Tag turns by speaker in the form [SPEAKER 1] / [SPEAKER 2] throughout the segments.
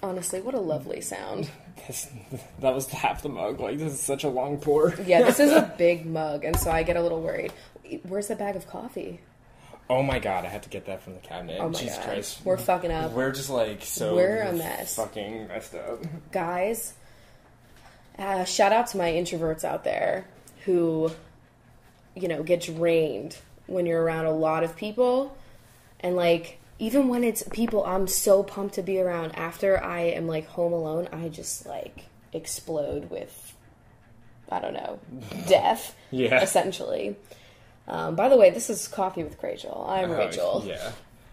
[SPEAKER 1] Honestly, what a lovely sound.
[SPEAKER 2] That was half the mug. Like, this is such a long pour.
[SPEAKER 1] Yeah, this is a big mug, and so I get a little worried. Where's the bag of coffee?
[SPEAKER 2] Oh my god, I had to get that from the cabinet.
[SPEAKER 1] Oh my
[SPEAKER 2] Jesus
[SPEAKER 1] god.
[SPEAKER 2] Christ.
[SPEAKER 1] We're fucking up.
[SPEAKER 2] We're just like
[SPEAKER 1] We're a mess.
[SPEAKER 2] Fucking messed up.
[SPEAKER 1] Guys, shout out to my introverts out there who, you know, get drained when you're around a lot of people. And like, even when it's people I'm so pumped to be around, after I am like home alone, I just like explode with, I don't know, death.
[SPEAKER 2] Yeah.
[SPEAKER 1] Essentially. By the way, this is Coffee with Crachel. I'm Rachel.
[SPEAKER 2] Yeah.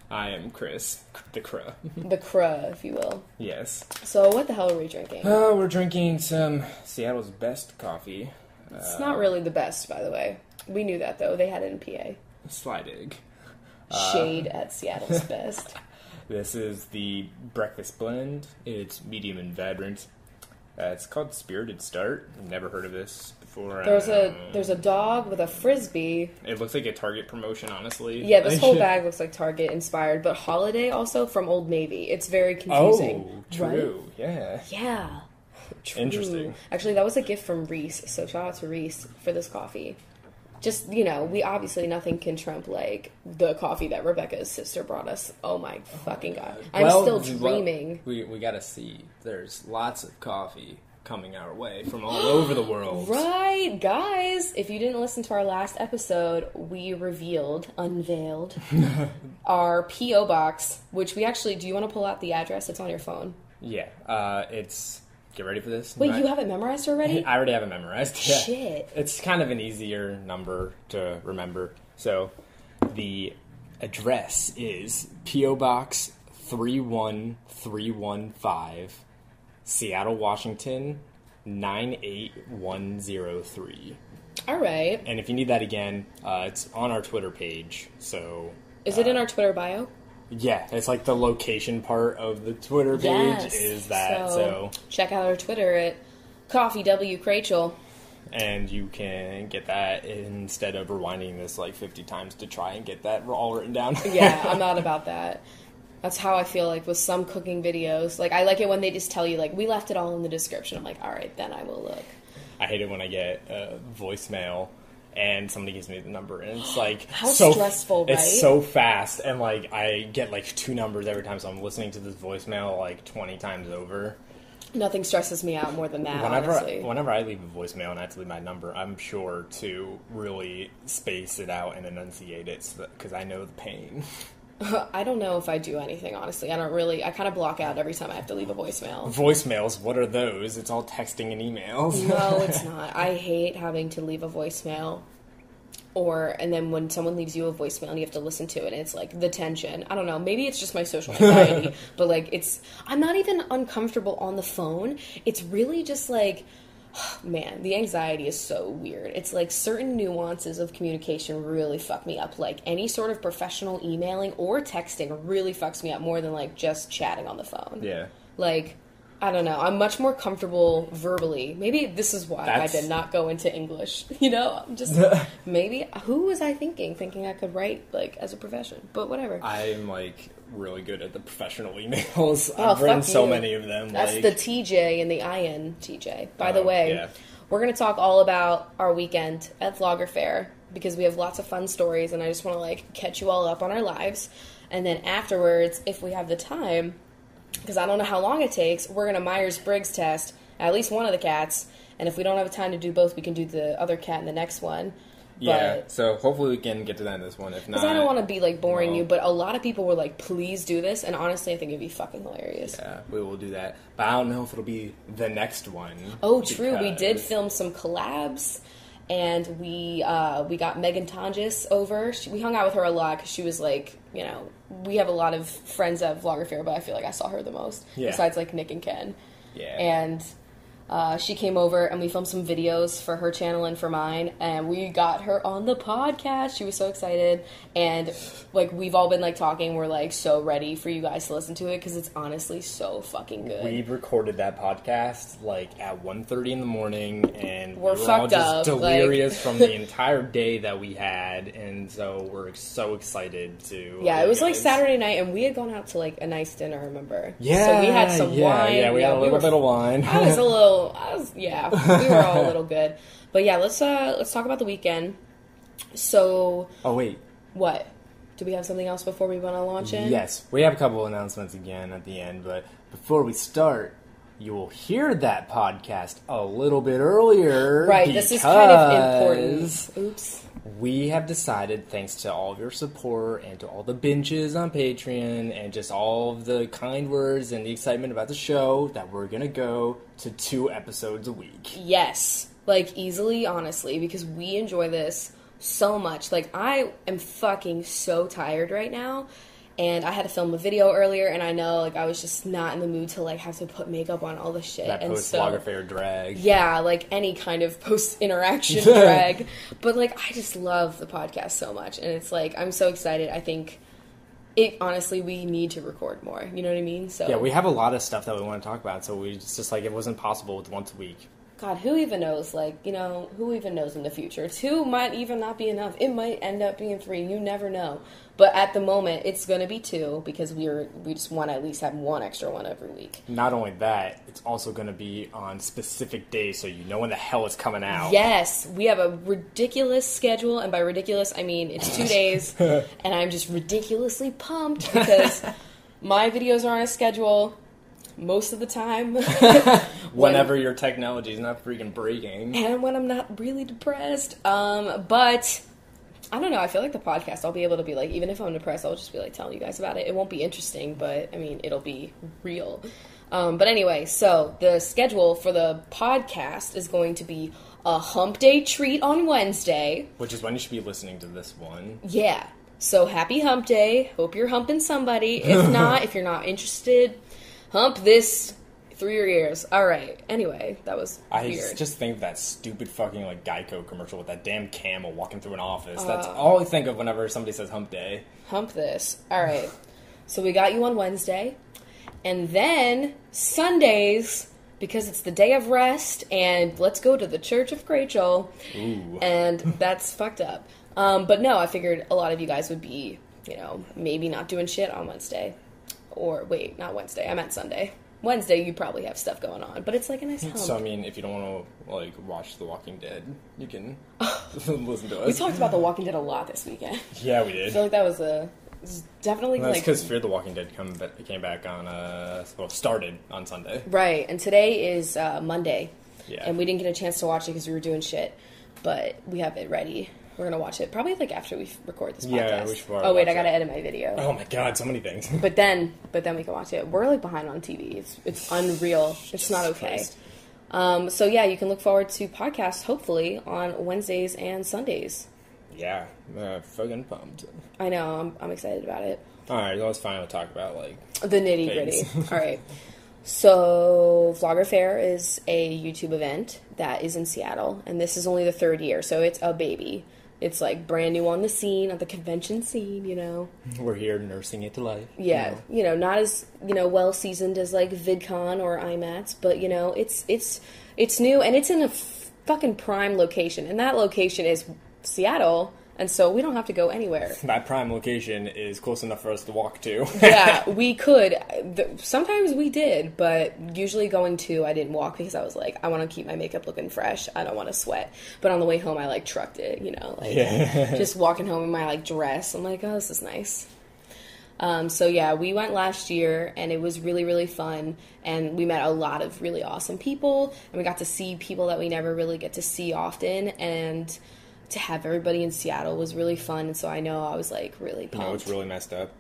[SPEAKER 2] I am Chris, the Cruh.
[SPEAKER 1] The Cruh, if you will.
[SPEAKER 2] Yes.
[SPEAKER 1] So what the hell are we drinking?
[SPEAKER 2] We're drinking some Seattle's best coffee.
[SPEAKER 1] It's not really the best, by the way. We knew that, though. They had it in PA.
[SPEAKER 2] Slide egg.
[SPEAKER 1] Shade at Seattle's best.
[SPEAKER 2] This is the breakfast blend. It's medium and vibrant. It's called Spirited Start. I've never heard of this before.
[SPEAKER 1] There's a dog with a frisbee.
[SPEAKER 2] It looks like a Target promotion, honestly.
[SPEAKER 1] Yeah, this whole bag looks like Target inspired, but Holiday also from Old Navy. It's very confusing.
[SPEAKER 2] Oh, true.
[SPEAKER 1] Right?
[SPEAKER 2] Yeah.
[SPEAKER 1] Yeah. True.
[SPEAKER 2] Interesting.
[SPEAKER 1] Actually, that was a gift from Reese, so shout out to Reese for this coffee. Just, you know, we obviously, nothing can trump, like, the coffee that Rebecca's sister brought us. Oh my fucking god. I'm still dreaming.
[SPEAKER 2] We gotta see. There's lots of coffee coming our way from all over the world.
[SPEAKER 1] Right, guys. If you didn't listen to our last episode, we unveiled our P.O. box, which we actually, do you want to pull out the address? It's on your phone.
[SPEAKER 2] Yeah, it's... Get ready for this.
[SPEAKER 1] Wait, you have it memorized already?
[SPEAKER 2] I already have it memorized. Yeah.
[SPEAKER 1] Shit.
[SPEAKER 2] It's kind of an easier number to remember. So, the address is P.O. Box 31315, Seattle, Washington, 98103.
[SPEAKER 1] All right.
[SPEAKER 2] And if you need that again, it's on our Twitter page. So,
[SPEAKER 1] is it in our Twitter bio?
[SPEAKER 2] Yeah, it's like the location part of the Twitter page is that. So
[SPEAKER 1] check out our Twitter at CoffeeWithChrachel.
[SPEAKER 2] And you can get that instead of rewinding this like 50 times to try and get that all written down.
[SPEAKER 1] Yeah, I'm not about that. That's how I feel like with some cooking videos. Like, I like it when they just tell you, like, we left it all in the description. I'm like, all right, then I will look.
[SPEAKER 2] I hate it when I get a voicemail and somebody gives me the number, and it's like
[SPEAKER 1] how stressful, right?
[SPEAKER 2] It's so fast, and like I get like 2 numbers every time, so I'm listening to this voicemail like 20 times over.
[SPEAKER 1] Nothing stresses me out more than that, honestly.
[SPEAKER 2] Whenever I leave a voicemail and I have to leave my number, I'm sure to really space it out and enunciate it, because I know the pain.
[SPEAKER 1] I don't know if I do anything, honestly. I kind of block out every time I have to leave a voicemail.
[SPEAKER 2] Voicemails, what are those? It's all texting and emails.
[SPEAKER 1] No, it's not. I hate having to leave a voicemail. And then when someone leaves you a voicemail and you have to listen to it, and it's like the tension. I don't know. Maybe it's just my social anxiety, but like I'm not even uncomfortable on the phone. It's really just like, man, the anxiety is so weird. It's like certain nuances of communication really fuck me up. Like any sort of professional emailing or texting really fucks me up more than like just chatting on the phone.
[SPEAKER 2] Yeah.
[SPEAKER 1] Like, I don't know. I'm much more comfortable verbally. Maybe this is why I did not go into English. You know, I'm just, maybe, who was I thinking I could write, like, as a profession? But whatever.
[SPEAKER 2] I'm, like, really good at the professional emails. I've written so many of them.
[SPEAKER 1] That's the TJ and the INTJ. By the way, we're going to talk all about our weekend at VloggerFair, because we have lots of fun stories, and I just want to, like, catch you all up on our lives. And then afterwards, if we have the time, because I don't know how long it takes, we're going to Myers-Briggs test at least one of the cats, and if we don't have time to do both, we can do the other cat in the next one.
[SPEAKER 2] Yeah, so hopefully we can get to that in this one. If not,
[SPEAKER 1] because I don't want to be, like, boring you, but a lot of people were like, please do this, and honestly, I think it'd be fucking hilarious.
[SPEAKER 2] Yeah, we will do that. But I don't know if it'll be the next one.
[SPEAKER 1] Oh, true. We did film some collabs, and we got Megan Tonjes over. We hung out with her a lot, because she was, like, you know, we have a lot of friends at VloggerFair, but I feel like I saw her the most, besides, like, Nick and Ken.
[SPEAKER 2] Yeah.
[SPEAKER 1] And She came over and we filmed some videos for her channel and for mine, and we got her on the podcast. She was so excited, and like we've all been like talking. We're like so ready for you guys to listen to it because it's honestly so fucking good.
[SPEAKER 2] We recorded that podcast like at 1:30 in the morning, and
[SPEAKER 1] we're
[SPEAKER 2] all
[SPEAKER 1] fucked
[SPEAKER 2] just
[SPEAKER 1] up,
[SPEAKER 2] delirious from the entire day that we had, and so we're so excited to.
[SPEAKER 1] Yeah, it was like Saturday night, and we had gone out to like a nice dinner. I remember.
[SPEAKER 2] Yeah,
[SPEAKER 1] so we had some wine.
[SPEAKER 2] Yeah, we had a little bit of wine.
[SPEAKER 1] We were all a little good. But yeah, let's talk about the weekend. So...
[SPEAKER 2] Oh, wait.
[SPEAKER 1] What? Do we have something else before we want to launch in?
[SPEAKER 2] Yes, we have a couple announcements again at the end, but before we start, you will hear that podcast a little bit earlier.
[SPEAKER 1] Right, this is kind of important. Oops.
[SPEAKER 2] We have decided, thanks to all of your support and to all the binges on Patreon and just all of the kind words and the excitement about the show, that we're going to go to 2 episodes a week.
[SPEAKER 1] Yes. Like, easily, honestly, because we enjoy this so much. Like, I am fucking so tired right now. And I had to film a video earlier, and I know, like, I was just not in the mood to, like, have to put makeup on all this shit.
[SPEAKER 2] That post-VloggerFair drag.
[SPEAKER 1] Yeah, like, any kind of post-interaction drag. But, like, I just love the podcast so much. And it's, like, I'm so excited. I think honestly, we need to record more. You know what I mean? So
[SPEAKER 2] yeah, we have a lot of stuff that we want to talk about, so it's just, like, it wasn't possible with once a week.
[SPEAKER 1] God, who even knows? Like, you know, who even knows in the future? 2 might even not be enough. It might end up being 3. You never know. But at the moment, it's going to be 2 because we just want to at least have 1 extra one every week.
[SPEAKER 2] Not only that, it's also going to be on specific days so you know when the hell it's coming out.
[SPEAKER 1] Yes, we have a ridiculous schedule, and by ridiculous, I mean it's 2 days, and I'm just ridiculously pumped because my videos are on a schedule most of the time.
[SPEAKER 2] Whenever your technology is not freaking breaking.
[SPEAKER 1] And when I'm not really depressed. But I don't know, I feel like the podcast, I'll be able to be like, even if I'm depressed, I'll just be like telling you guys about it. It won't be interesting, but I mean, it'll be real. But anyway, so the schedule for the podcast is going to be a hump day treat on Wednesday.
[SPEAKER 2] Which is when you should be listening to this one.
[SPEAKER 1] Yeah. So happy hump day. Hope you're humping somebody. If not, if you're not interested, hump this through your ears. All right. Anyway, that was weird.
[SPEAKER 2] I just think of that stupid fucking like Geico commercial with that damn camel walking through an office. That's all I think of whenever somebody says hump day.
[SPEAKER 1] Hump this. All right. So we got you on Wednesday. And then Sundays, because it's the day of rest, and let's go to the Church of CoffeeWithChrachel.
[SPEAKER 2] Ooh.
[SPEAKER 1] And that's fucked up. But no, I figured a lot of you guys would be, you know, maybe not doing shit on Wednesday. Or, wait, not Wednesday. I meant Sunday. Wednesday, you probably have stuff going on. But it's like a nice hump.
[SPEAKER 2] So, I mean, if you don't want to, like, watch The Walking Dead, you can listen to us.
[SPEAKER 1] We talked about The Walking Dead a lot this weekend.
[SPEAKER 2] Yeah, we did.
[SPEAKER 1] I feel like that was definitely,
[SPEAKER 2] well, that's
[SPEAKER 1] like...
[SPEAKER 2] because Fear the Walking Dead came back on, started on Sunday.
[SPEAKER 1] Right, and today is Monday.
[SPEAKER 2] Yeah.
[SPEAKER 1] And we didn't get a chance to watch it because we were doing shit. But we have it ready. We're going to watch it probably like after we record this podcast.
[SPEAKER 2] Yeah, we should probably
[SPEAKER 1] Oh, wait,
[SPEAKER 2] watch
[SPEAKER 1] I got to
[SPEAKER 2] it.
[SPEAKER 1] edit my video.
[SPEAKER 2] Oh my god, so many things.
[SPEAKER 1] But then we can watch it. We're like behind on TV. It's unreal. It's not okay. So yeah, you can look forward to podcasts hopefully on Wednesdays and Sundays.
[SPEAKER 2] Yeah, fucking pumped.
[SPEAKER 1] I know. I'm excited about it.
[SPEAKER 2] All right, let's finally talk about like
[SPEAKER 1] the nitty gritty. All right. So VloggerFair is a YouTube event that is in Seattle, and this is only the 3rd year, so it's a baby. It's like brand new on the scene, on the convention scene, you know.
[SPEAKER 2] We're here nursing it to life.
[SPEAKER 1] Yeah, you know, not as, you know, well seasoned as like VidCon or IMATS, but you know, it's new, and it's in a fucking prime location, and that location is Seattle. And so we don't have to go anywhere.
[SPEAKER 2] That prime location is close enough for us to walk to.
[SPEAKER 1] Yeah, we could. Sometimes we did, but usually going to, I didn't walk because I was like, I want to keep my makeup looking fresh. I don't want to sweat. But on the way home, I like trucked it, you know, like just walking home in my like dress. I'm like, oh, this is nice. So yeah, we went last year and it was really, really fun. And we met a lot of really awesome people, and we got to see people that we never really get to see often. And to have everybody in Seattle was really fun, and so I know I was like really pumped.
[SPEAKER 2] You know what's really messed up?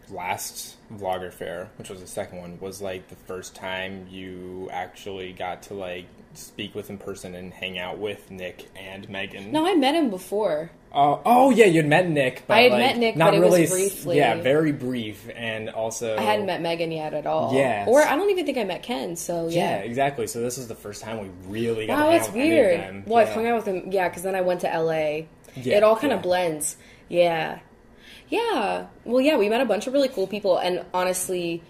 [SPEAKER 2] last VloggerFair, which was the second one, was like the first time you actually got to like speak with in person and hang out with Nick and Megan.
[SPEAKER 1] No, I met him before.
[SPEAKER 2] Oh yeah, you'd met Nick. But
[SPEAKER 1] I had
[SPEAKER 2] like,
[SPEAKER 1] met Nick,
[SPEAKER 2] not
[SPEAKER 1] but it
[SPEAKER 2] really,
[SPEAKER 1] was briefly.
[SPEAKER 2] Yeah, very brief, and also
[SPEAKER 1] I hadn't met Megan yet at all.
[SPEAKER 2] Yeah,
[SPEAKER 1] or I don't even think I met Ken. So yeah,
[SPEAKER 2] exactly. So this was the first time we really got.
[SPEAKER 1] Wow,
[SPEAKER 2] to hang
[SPEAKER 1] that's
[SPEAKER 2] out with
[SPEAKER 1] weird.
[SPEAKER 2] any of them.
[SPEAKER 1] Well, I've hung out with him. Yeah, because then I went to LA. Yeah, it all kind of blends. Yeah. Yeah. Well, yeah, we met a bunch of really cool people, and honestly,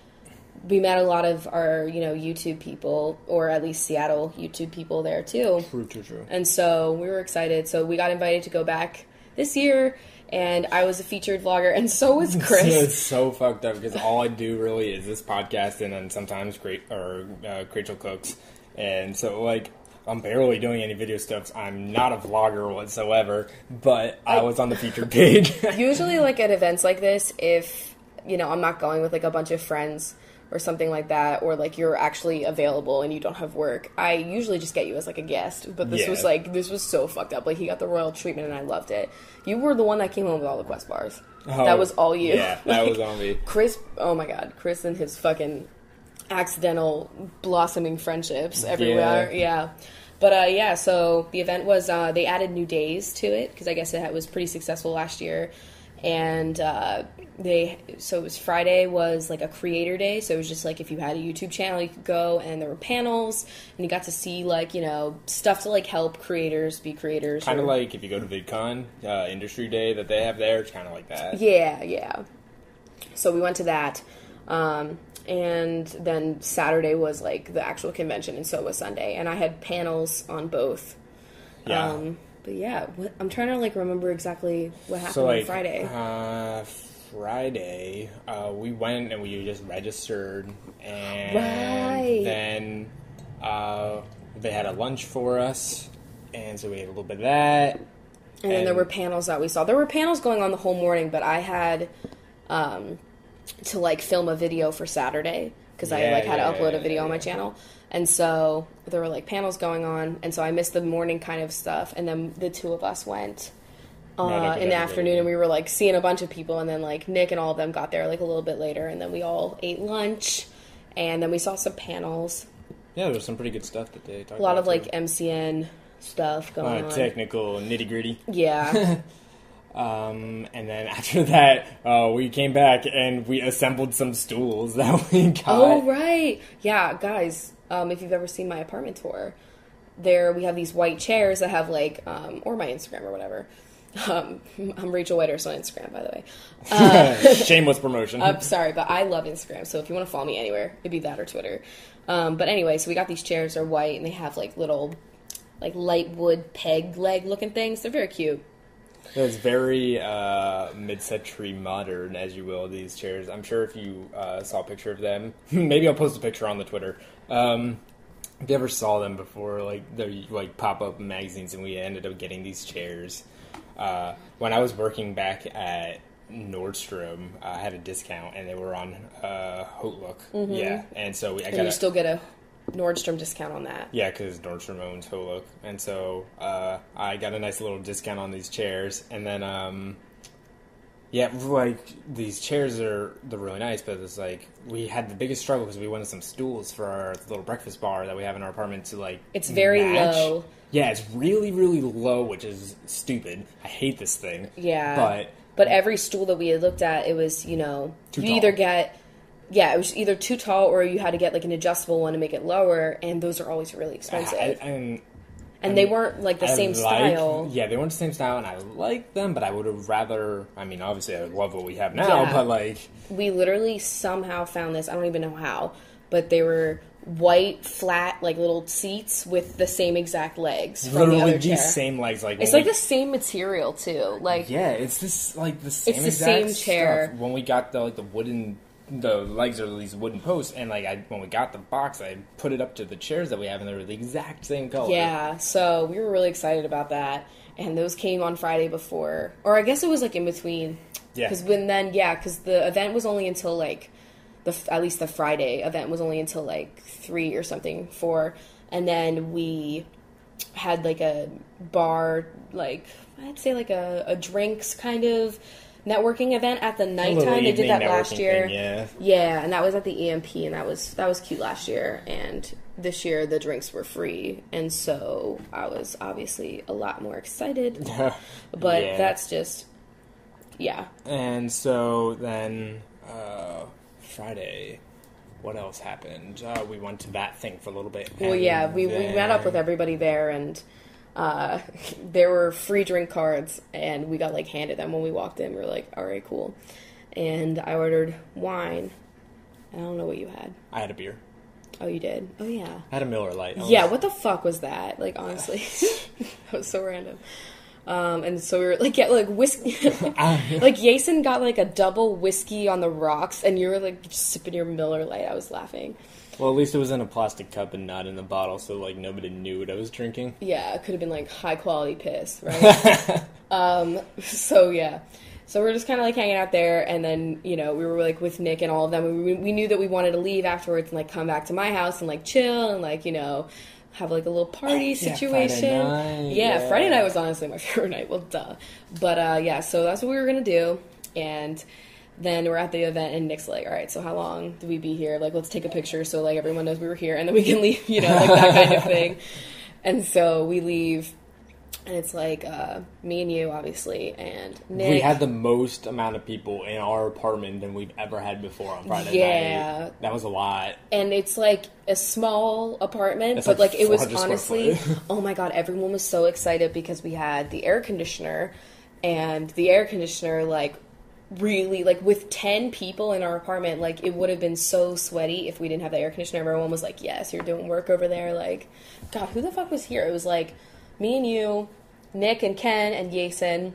[SPEAKER 1] we met a lot of our, YouTube people, or at least Seattle YouTube people there too.
[SPEAKER 2] True. And
[SPEAKER 1] so we were excited. So we got invited to go back this year, and I was a featured vlogger, and so was Chris.
[SPEAKER 2] It's so fucked up because all I do really is this podcast, and then sometimes Rachel cooks, and so like. I'm barely doing any video stuff. I'm not a vlogger whatsoever, but I was on the featured page.
[SPEAKER 1] Usually, like, at events like this, if, I'm not going with, like, a bunch of friends or something like that, or, like, you're actually available and you don't have work, I usually just get you as, like, a guest. But this was so fucked up. Like, he got the royal treatment, and I loved it. You were the one that came home with all the Quest bars.
[SPEAKER 2] Oh,
[SPEAKER 1] that was all you.
[SPEAKER 2] Yeah, that was on me.
[SPEAKER 1] Chris, oh, my God. Chris and his fucking accidental blossoming friendships everywhere. Yeah. But, so the event was, they added new days to it, because I guess it was pretty successful last year, and so it was Friday was, like, a creator day, so it was just, like, if you had a YouTube channel, you could go, and there were panels, and you got to see, like, stuff to, like, help creators be creators.
[SPEAKER 2] Kind of like if you go to VidCon, industry day that they have there, it's kind of like that.
[SPEAKER 1] Yeah. So we went to that, and then Saturday was, like, the actual convention, and so was Sunday. And I had panels on both.
[SPEAKER 2] Yeah.
[SPEAKER 1] But, yeah, I'm trying to, like, remember exactly what happened on Friday.
[SPEAKER 2] Friday, we went and we just registered. And then they had a lunch for us. And so we ate a little bit of that.
[SPEAKER 1] And then there were panels that we saw. There were panels going on the whole morning, but I had... to, like, film a video for Saturday, because I, like, had to upload a video on my channel, and so there were, like, panels going on, and so I missed the morning kind of stuff, and then the two of us went in the afternoon, and we were, like, seeing a bunch of people, and then, like, Nick and all of them got there, like, a little bit later, and then we all ate lunch, and then we saw some panels.
[SPEAKER 2] Yeah, there was some pretty good stuff that they talked about.
[SPEAKER 1] A lot of, like, MCN stuff going on.
[SPEAKER 2] Technical nitty-gritty.
[SPEAKER 1] Yeah.
[SPEAKER 2] And then after that, we came back and we assembled some stools that we got.
[SPEAKER 1] Oh, right. Yeah, guys, if you've ever seen my apartment tour, we have these white chairs that have, like, or my Instagram or whatever. I'm Rachel Whitehurst on Instagram, by the way.
[SPEAKER 2] Shameless promotion.
[SPEAKER 1] I'm sorry, but I love Instagram, so if you want to follow me anywhere, it'd be that or Twitter. But anyway, so we got these chairs. They're white, and they have, like, little, like, light wood peg leg looking things. They're very cute.
[SPEAKER 2] It's very mid-century modern, as you will, these chairs. I'm sure if you saw a picture of them, maybe I'll post a picture on the Twitter. If you ever saw them before, like, they're like pop-up magazines, and we ended up getting these chairs. When I was working back at Nordstrom, I had a discount, and they were on Outlook. Mm-hmm. Yeah, and so
[SPEAKER 1] you still get a Nordstrom discount on that.
[SPEAKER 2] Yeah, because Nordstrom owns Outlook, and so I got a nice little discount on these chairs, and then like, these chairs they're really nice, but it's like we had the biggest struggle because we wanted some stools for our little breakfast bar that we have in our apartment to, like,
[SPEAKER 1] it's very
[SPEAKER 2] match.
[SPEAKER 1] Low.
[SPEAKER 2] Yeah, it's really, really low, which is stupid. I hate this thing.
[SPEAKER 1] Yeah, but every stool that we had looked at, it was,
[SPEAKER 2] too tall.
[SPEAKER 1] Either get. Yeah, it was either too tall or you had to get, like, an adjustable one to make it lower, and those are always really expensive. And they weren't, like, the same style.
[SPEAKER 2] Yeah, they weren't the same style, and I like them, but I would have rather... I mean, obviously, I love what we have now, but, like...
[SPEAKER 1] We literally somehow found this. I don't even know how, but they were white, flat, like, little seats with the same exact legs from
[SPEAKER 2] literally
[SPEAKER 1] the other chair.
[SPEAKER 2] These same legs. Like,
[SPEAKER 1] it's, like, the same material, too. Like,
[SPEAKER 2] yeah, it's this, like, the same
[SPEAKER 1] exact stuff. It's the same chair.
[SPEAKER 2] When we got the wooden... The legs are these wooden posts, and, like, when we got the box, I put it up to the chairs that we have, and they were the exact same color.
[SPEAKER 1] Yeah, so we were really excited about that, and those came on Friday before, or I guess it was, like, in between.
[SPEAKER 2] Yeah.
[SPEAKER 1] Because the event was only until, like, at least the Friday event was only until, like, 3 or something, 4, and then we had, like, a bar, like, I'd say, like, a drinks kind of networking event at the nighttime. They did that last year.
[SPEAKER 2] Thing,
[SPEAKER 1] yeah, and that was at the EMP, and that was cute last year. And this year the drinks were free, and so I was obviously a lot more excited. But that's just And
[SPEAKER 2] so then Friday, what else happened? We went to that thing for a little bit.
[SPEAKER 1] Well, we met up with everybody there, and there were free drink cards, and we got like handed them when we walked in. We were like, all right, cool. And I ordered wine. I don't know what you had.
[SPEAKER 2] I had a beer.
[SPEAKER 1] Oh, you did? Oh, yeah.
[SPEAKER 2] I had a Miller Lite.
[SPEAKER 1] What the fuck was that? Like, honestly, that was so random. And so we were like, whiskey. Like, Jason got like a double whiskey on the rocks, and you were like just sipping your Miller Lite. I was laughing.
[SPEAKER 2] Well, at least it was in a plastic cup and not in a bottle, so like nobody knew what I was drinking.
[SPEAKER 1] Yeah, it could have been like high quality piss, right? So we're just kind of like hanging out there, and then we were like with Nick and all of them. We knew that we wanted to leave afterwards and like come back to my house and like chill and like have like a little party situation.
[SPEAKER 2] Friday night.
[SPEAKER 1] Friday night was honestly my favorite night. Well, duh. But so that's what we were gonna do, and then we're at the event, and Nick's like, all right, so how long do we be here? Like, let's take a picture so like everyone knows we were here, and then we can leave. Like that kind of thing. And so we leave. And it's like me and you, obviously, and Nick.
[SPEAKER 2] We had the most amount of people in our apartment than we've ever had before on Friday night. That was a lot.
[SPEAKER 1] And it's like a small apartment, but like it was honestly, oh my god, everyone was so excited because we had the air conditioner, and the air conditioner like really like with 10 people in our apartment, like it would have been so sweaty if we didn't have the air conditioner. Everyone was like, yes, you're doing work over there. Like, god, who the fuck was here? It was like me and you, Nick and Ken and Jason,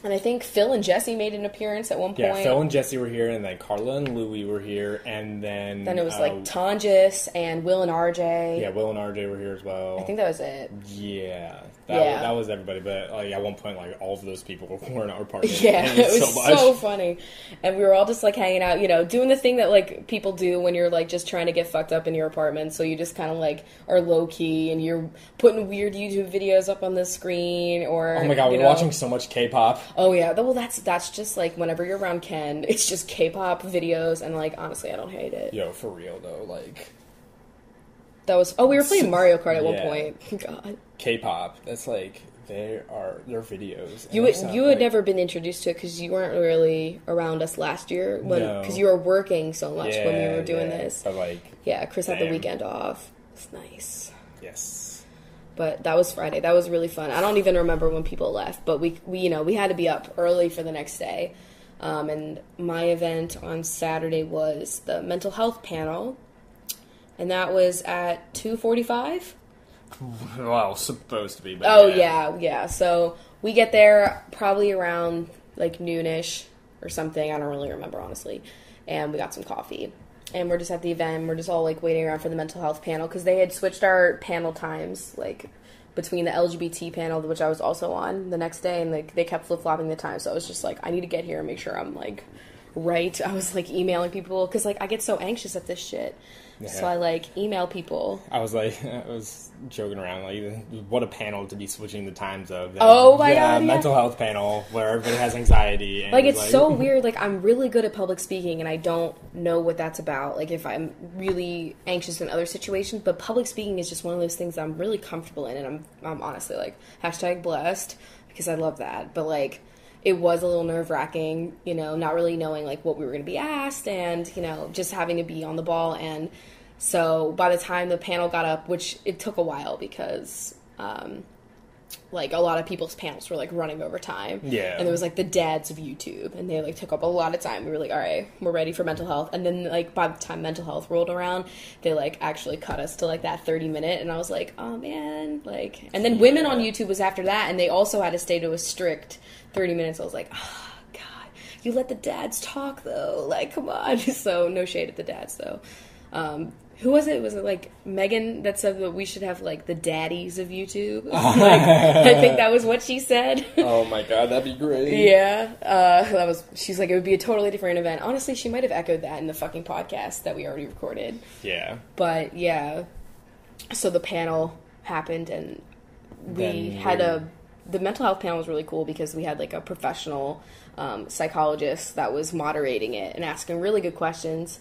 [SPEAKER 1] and I think Phil and Jesse made an appearance at one point.
[SPEAKER 2] Yeah, Phil and Jesse were here, and then Carla and Louie were here, and then
[SPEAKER 1] it was like Tonjus and Will and RJ.
[SPEAKER 2] Yeah, Will and RJ were here as well.
[SPEAKER 1] I think that was it.
[SPEAKER 2] Yeah. That was everybody, but like at one point, like all of those people were in our apartment.
[SPEAKER 1] Yeah, it was so funny, and we were all just like hanging out, doing the thing that like people do when you're like just trying to get fucked up in your apartment. So you just kind of like are low key, and you're putting weird YouTube videos up on the screen, or
[SPEAKER 2] oh my god, we're watching so much K-pop.
[SPEAKER 1] Oh yeah, well that's just like whenever you're around Ken, it's just K-pop videos, and like honestly, I don't hate it.
[SPEAKER 2] Yo, for real though, like.
[SPEAKER 1] That was we were playing Mario Kart at one point. God.
[SPEAKER 2] K-pop. That's like their videos.
[SPEAKER 1] You had never been introduced to it because you weren't really around us last year because you were working so much when we were doing this.
[SPEAKER 2] But like
[SPEAKER 1] Chris had the weekend off. It's nice.
[SPEAKER 2] Yes.
[SPEAKER 1] But that was Friday. That was really fun. I don't even remember when people left, but we had to be up early for the next day. And my event on Saturday was the mental health panel. And that was at 2:45.
[SPEAKER 2] Well, supposed to be. But
[SPEAKER 1] yeah. So we get there probably around like noonish or something. I don't really remember, honestly. And we got some coffee. And we're just at the event. We're just all like waiting around for the mental health panel because they had switched our panel times, like between the LGBT panel, which I was also on the next day, and like they kept flip-flopping the time. So I was just like, I need to get here and make sure I'm like right. I was like emailing people because like I get so anxious at this shit. Yeah. So I like email people.
[SPEAKER 2] I was joking around, like, what a panel to be switching the times of.
[SPEAKER 1] Oh my god!
[SPEAKER 2] Mental health panel where everybody has anxiety. And
[SPEAKER 1] like it's so weird. Like I'm really good at public speaking, and I don't know what that's about. Like if I'm really anxious in other situations, but public speaking is just one of those things that I'm really comfortable in, and I'm honestly like #blessed because I love that. But like. It was a little nerve-wracking, not really knowing, like, what we were going to be asked and, just having to be on the ball. And so by the time the panel got up, which it took a while because, like, a lot of people's panels were, like, running over time.
[SPEAKER 2] Yeah.
[SPEAKER 1] And there was, like, the dads of YouTube, and they, like, took up a lot of time. We were like, all right, we're ready for mental health. And then, like, by the time mental health rolled around, they, like, actually cut us to, like, that 30-minute. And I was like, oh, man. Like, and then women on YouTube was after that, and they also had to stay to a strict 30 minutes. I was like, oh, God, you let the dads talk, though. Like, come on. So, no shade at the dads, though. Who was it? Was it, like, Megan that said that we should have, like, the daddies of YouTube? Like, I think that was what she said.
[SPEAKER 2] Oh, my God, that'd be great.
[SPEAKER 1] Yeah. She's like, it would be a totally different event. Honestly, she might have echoed that in the fucking podcast that we already recorded.
[SPEAKER 2] Yeah.
[SPEAKER 1] But, yeah. So the panel happened, and we had the mental health panel was really cool because we had like a professional psychologist that was moderating it and asking really good questions.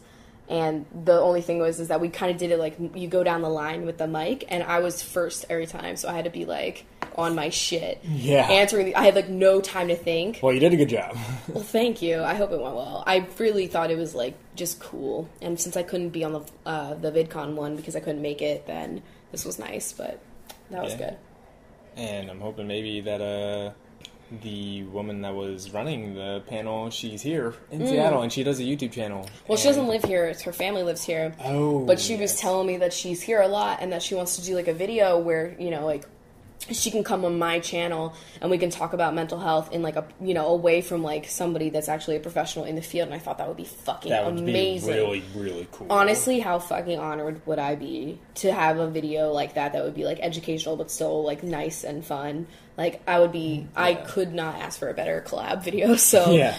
[SPEAKER 1] And the only thing is that we kind of did it like you go down the line with the mic, and I was first every time, so I had to be like on my shit.
[SPEAKER 2] Yeah.
[SPEAKER 1] I had like no time to think.
[SPEAKER 2] Well, you did a good job.
[SPEAKER 1] Well, thank you. I hope it went well. I really thought it was like just cool, and since I couldn't be on the VidCon one because I couldn't make it, then this was nice, but that was good. And
[SPEAKER 2] I'm hoping maybe that the woman that was running the panel, she's here in Seattle, and she does a YouTube channel.
[SPEAKER 1] Well, she doesn't live here. Her family lives here.
[SPEAKER 2] Oh,
[SPEAKER 1] but she was telling me that she's here a lot and that she wants to do, like, a video where, you know, like, she can come on my channel and we can talk about mental health in, like, a, you know, away from, like, somebody that's actually a professional in the field. And I thought that would be fucking amazing.
[SPEAKER 2] That would be really, really cool.
[SPEAKER 1] Honestly, how fucking honored would I be to have a video like that would be, like, educational but still, like, nice and fun. Like, I would be... Yeah. I could not ask for a better collab video, so...
[SPEAKER 2] Yeah.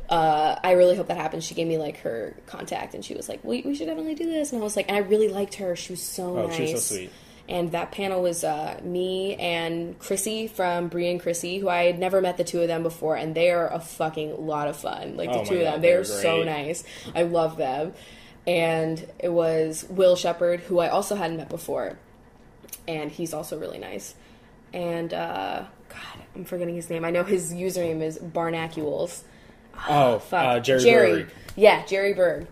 [SPEAKER 1] I really hope that happens. She gave me, like, her contact, and she was like, we should definitely do this. And I was like... And I really liked her. She was so nice.
[SPEAKER 2] Oh, she was so sweet.
[SPEAKER 1] And that panel was me and Chrissy from Brie and Chrissy, who I had never met the two of them before, and they are a fucking lot of fun. Like, the two of them. They're so nice. I love them. And it was Will Shepard, who I also hadn't met before, and he's also really nice. And, God, I'm forgetting his name. I know his username is Barnacules.
[SPEAKER 2] Oh, fuck. Jerry Berg.
[SPEAKER 1] Yeah, Jerry Berg.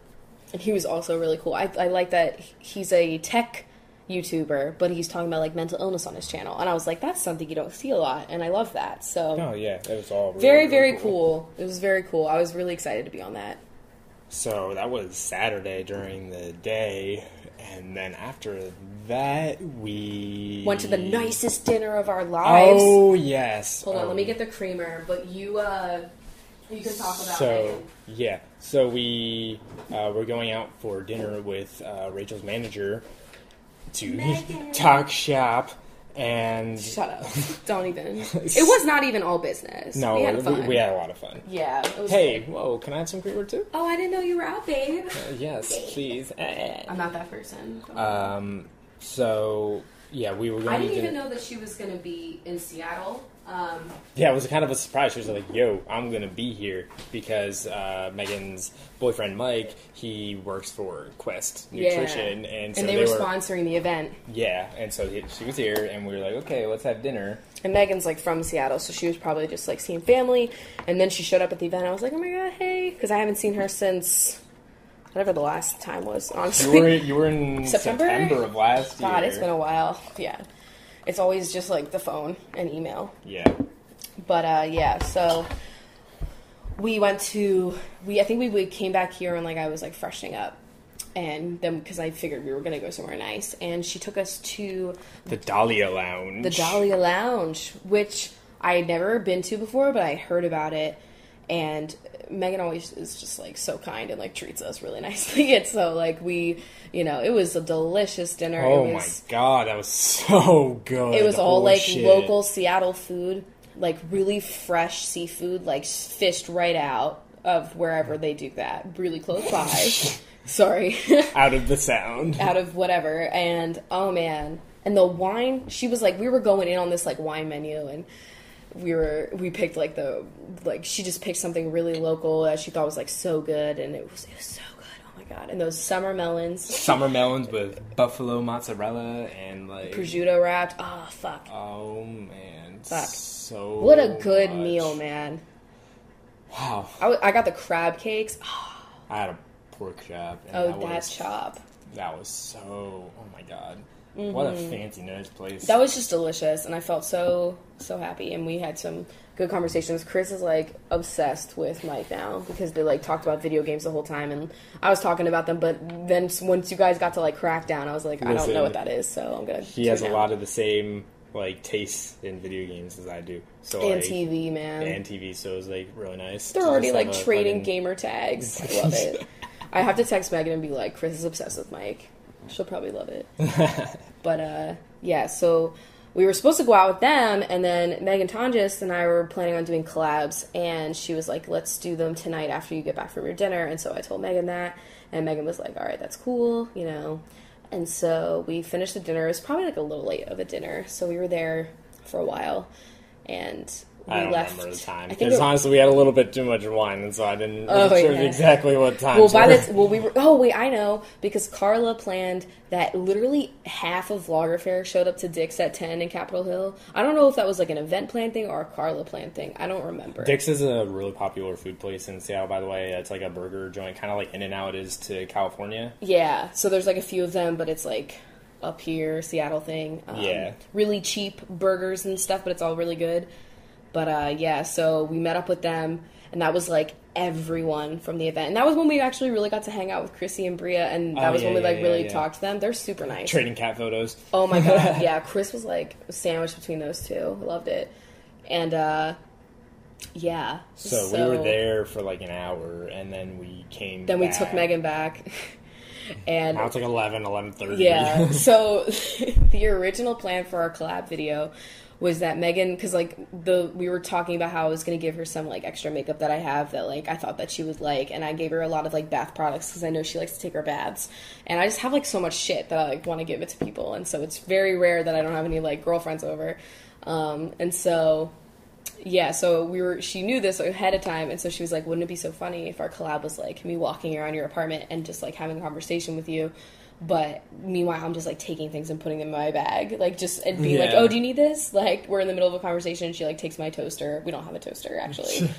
[SPEAKER 1] And he was also really cool. I like that he's a tech YouTuber, but he's talking about, like, mental illness on his channel. And I was like, that's something you don't see a lot, and I love that. So,
[SPEAKER 2] oh, yeah, that was all really,
[SPEAKER 1] very, very cool. It was very cool. I was really excited to be on that.
[SPEAKER 2] So, that was Saturday during the day. And then after that, we...
[SPEAKER 1] went to the nicest dinner of our lives.
[SPEAKER 2] Oh, yes.
[SPEAKER 1] Hold on, let me get the creamer. But you can talk about
[SPEAKER 2] Megan. Yeah. So we were going out for dinner with Rachel's manager to
[SPEAKER 1] Megan.
[SPEAKER 2] talk shop. And
[SPEAKER 1] shut up. Don't even. It was not even all business.
[SPEAKER 2] No,
[SPEAKER 1] we had fun.
[SPEAKER 2] We had a lot of fun.
[SPEAKER 1] Yeah. It was
[SPEAKER 2] hey,
[SPEAKER 1] good.
[SPEAKER 2] Whoa, can I have some creamer too?
[SPEAKER 1] Oh, I didn't know you were out, babe.
[SPEAKER 2] Yes, please.
[SPEAKER 1] I'm not that person.
[SPEAKER 2] So, yeah, we were going to...
[SPEAKER 1] I didn't even know that she was going to be in Seattle.
[SPEAKER 2] Yeah, it was kind of a surprise. She was like, yo, I'm going to be here because Megan's boyfriend, Mike, he works for Quest Nutrition. And so
[SPEAKER 1] they were sponsoring the event.
[SPEAKER 2] Yeah, and so she was here, and we were like, okay, let's have dinner.
[SPEAKER 1] And Megan's, like, from Seattle, so she was probably just, like, seeing family. And then she showed up at the event. I was like, oh, my God, hey. Because I haven't seen her since... whatever the last time was, honestly.
[SPEAKER 2] You were in September of last year.
[SPEAKER 1] God, it's been a while. Yeah. It's always just, like, the phone and email.
[SPEAKER 2] Yeah.
[SPEAKER 1] But, yeah, so we went to... I think we came back here and, like, I was, like, freshening up. And then, because I figured we were going to go somewhere nice. And she took us to...
[SPEAKER 2] the Dahlia Lounge.
[SPEAKER 1] The Dahlia Lounge, which I had never been to before, but I heard about it. And Megan always is just, like, so kind and, like, treats us really nicely. And so, like, we, you know, it was a delicious dinner.
[SPEAKER 2] Oh, my God, that was so good.
[SPEAKER 1] It was all, like, local Seattle food, like, really fresh seafood, like, fished right out of wherever they do that. Really close by. Sorry.
[SPEAKER 2] Out of the sound.
[SPEAKER 1] Out of whatever. And, oh, man. And the wine, she was, like, we were going in on this, like, wine menu, and... we picked, like, she just picked something really local that she thought was, like, so good, and it was so good. Oh my God. And those summer melons
[SPEAKER 2] with buffalo mozzarella and, like,
[SPEAKER 1] prosciutto wrapped. Oh, fuck.
[SPEAKER 2] Oh, man.
[SPEAKER 1] Fuck.
[SPEAKER 2] So
[SPEAKER 1] what a good meal, man.
[SPEAKER 2] Wow.
[SPEAKER 1] I got the crab cakes.
[SPEAKER 2] I had a pork chop.
[SPEAKER 1] And that chop.
[SPEAKER 2] That was so, oh my God. Mm-hmm. What a fancy nice place.
[SPEAKER 1] That was just delicious, and I felt so happy, and we had some good conversations. Chris is, like, obsessed with Mike now, because they, like, talked about video games the whole time, and I was talking about them, but then once you guys got to, like, Crackdown, I was like, I don't know what that is, so I'm gonna
[SPEAKER 2] He has a lot of the same, like, tastes in video games as I do. So,
[SPEAKER 1] and
[SPEAKER 2] like,
[SPEAKER 1] TV, man.
[SPEAKER 2] And TV, so it was, like, really nice.
[SPEAKER 1] They're already, like, trading gamer tags. I love it. I have to text Megan and be like, Chris is obsessed with Mike. She'll probably love it. But, yeah, so we were supposed to go out with them, and then Megan Tonjes and I were planning on doing collabs, and she was like, let's do them tonight after you get back from your dinner, and so I told Megan that, and Megan was like, all right, that's cool, you know, and so we finished the dinner. It was probably, like, a little late of a dinner, so we were there for a while, and
[SPEAKER 2] I don't
[SPEAKER 1] left.
[SPEAKER 2] remember the time.
[SPEAKER 1] I think
[SPEAKER 2] Because honestly, we had a little bit too much wine, and so I wasn't sure exactly what time.
[SPEAKER 1] I know, because Carla planned that literally half of VloggerFair showed up to Dick's at 10 in Capitol Hill. I don't know if that was like an event plan thing or a Carla plan thing. I don't remember.
[SPEAKER 2] Dick's is a really popular food place in Seattle, by the way. It's like a burger joint, kind of like In-N-Out is to California.
[SPEAKER 1] Yeah, so there's like a few of them, but it's like up here, Seattle thing. Really cheap burgers and stuff, but it's all really good. But yeah, so we met up with them, and that was like everyone from the event. And that was when we actually really got to hang out with Chrissy and Bria, and that was when we really talked to them. They're super nice.
[SPEAKER 2] Trading cat photos.
[SPEAKER 1] Oh my god, yeah. Chris was like sandwiched between those two. I loved it. And yeah.
[SPEAKER 2] So we were there for like an hour, and then we came
[SPEAKER 1] Then
[SPEAKER 2] back.
[SPEAKER 1] we took Megan back. And
[SPEAKER 2] now it's like 11:30.
[SPEAKER 1] Yeah. So the original plan for our collab video was that Megan, because like we were talking about how I was going to give her some like extra makeup that I have that like I thought that she would like, and I gave her a lot of like bath products because I know she likes to take her baths, and I just have like so much shit that I like want to give it to people, and so it's very rare that I don't have any like girlfriends over, and so yeah, so she knew this ahead of time, and so she was like, wouldn't it be so funny if our collab was like me walking around your apartment and just like having a conversation with you, but meanwhile I'm just like taking things and putting them in my bag, like just and being like, oh, do you need this? Like we're in the middle of a conversation and she like takes my toaster. We don't have a toaster actually.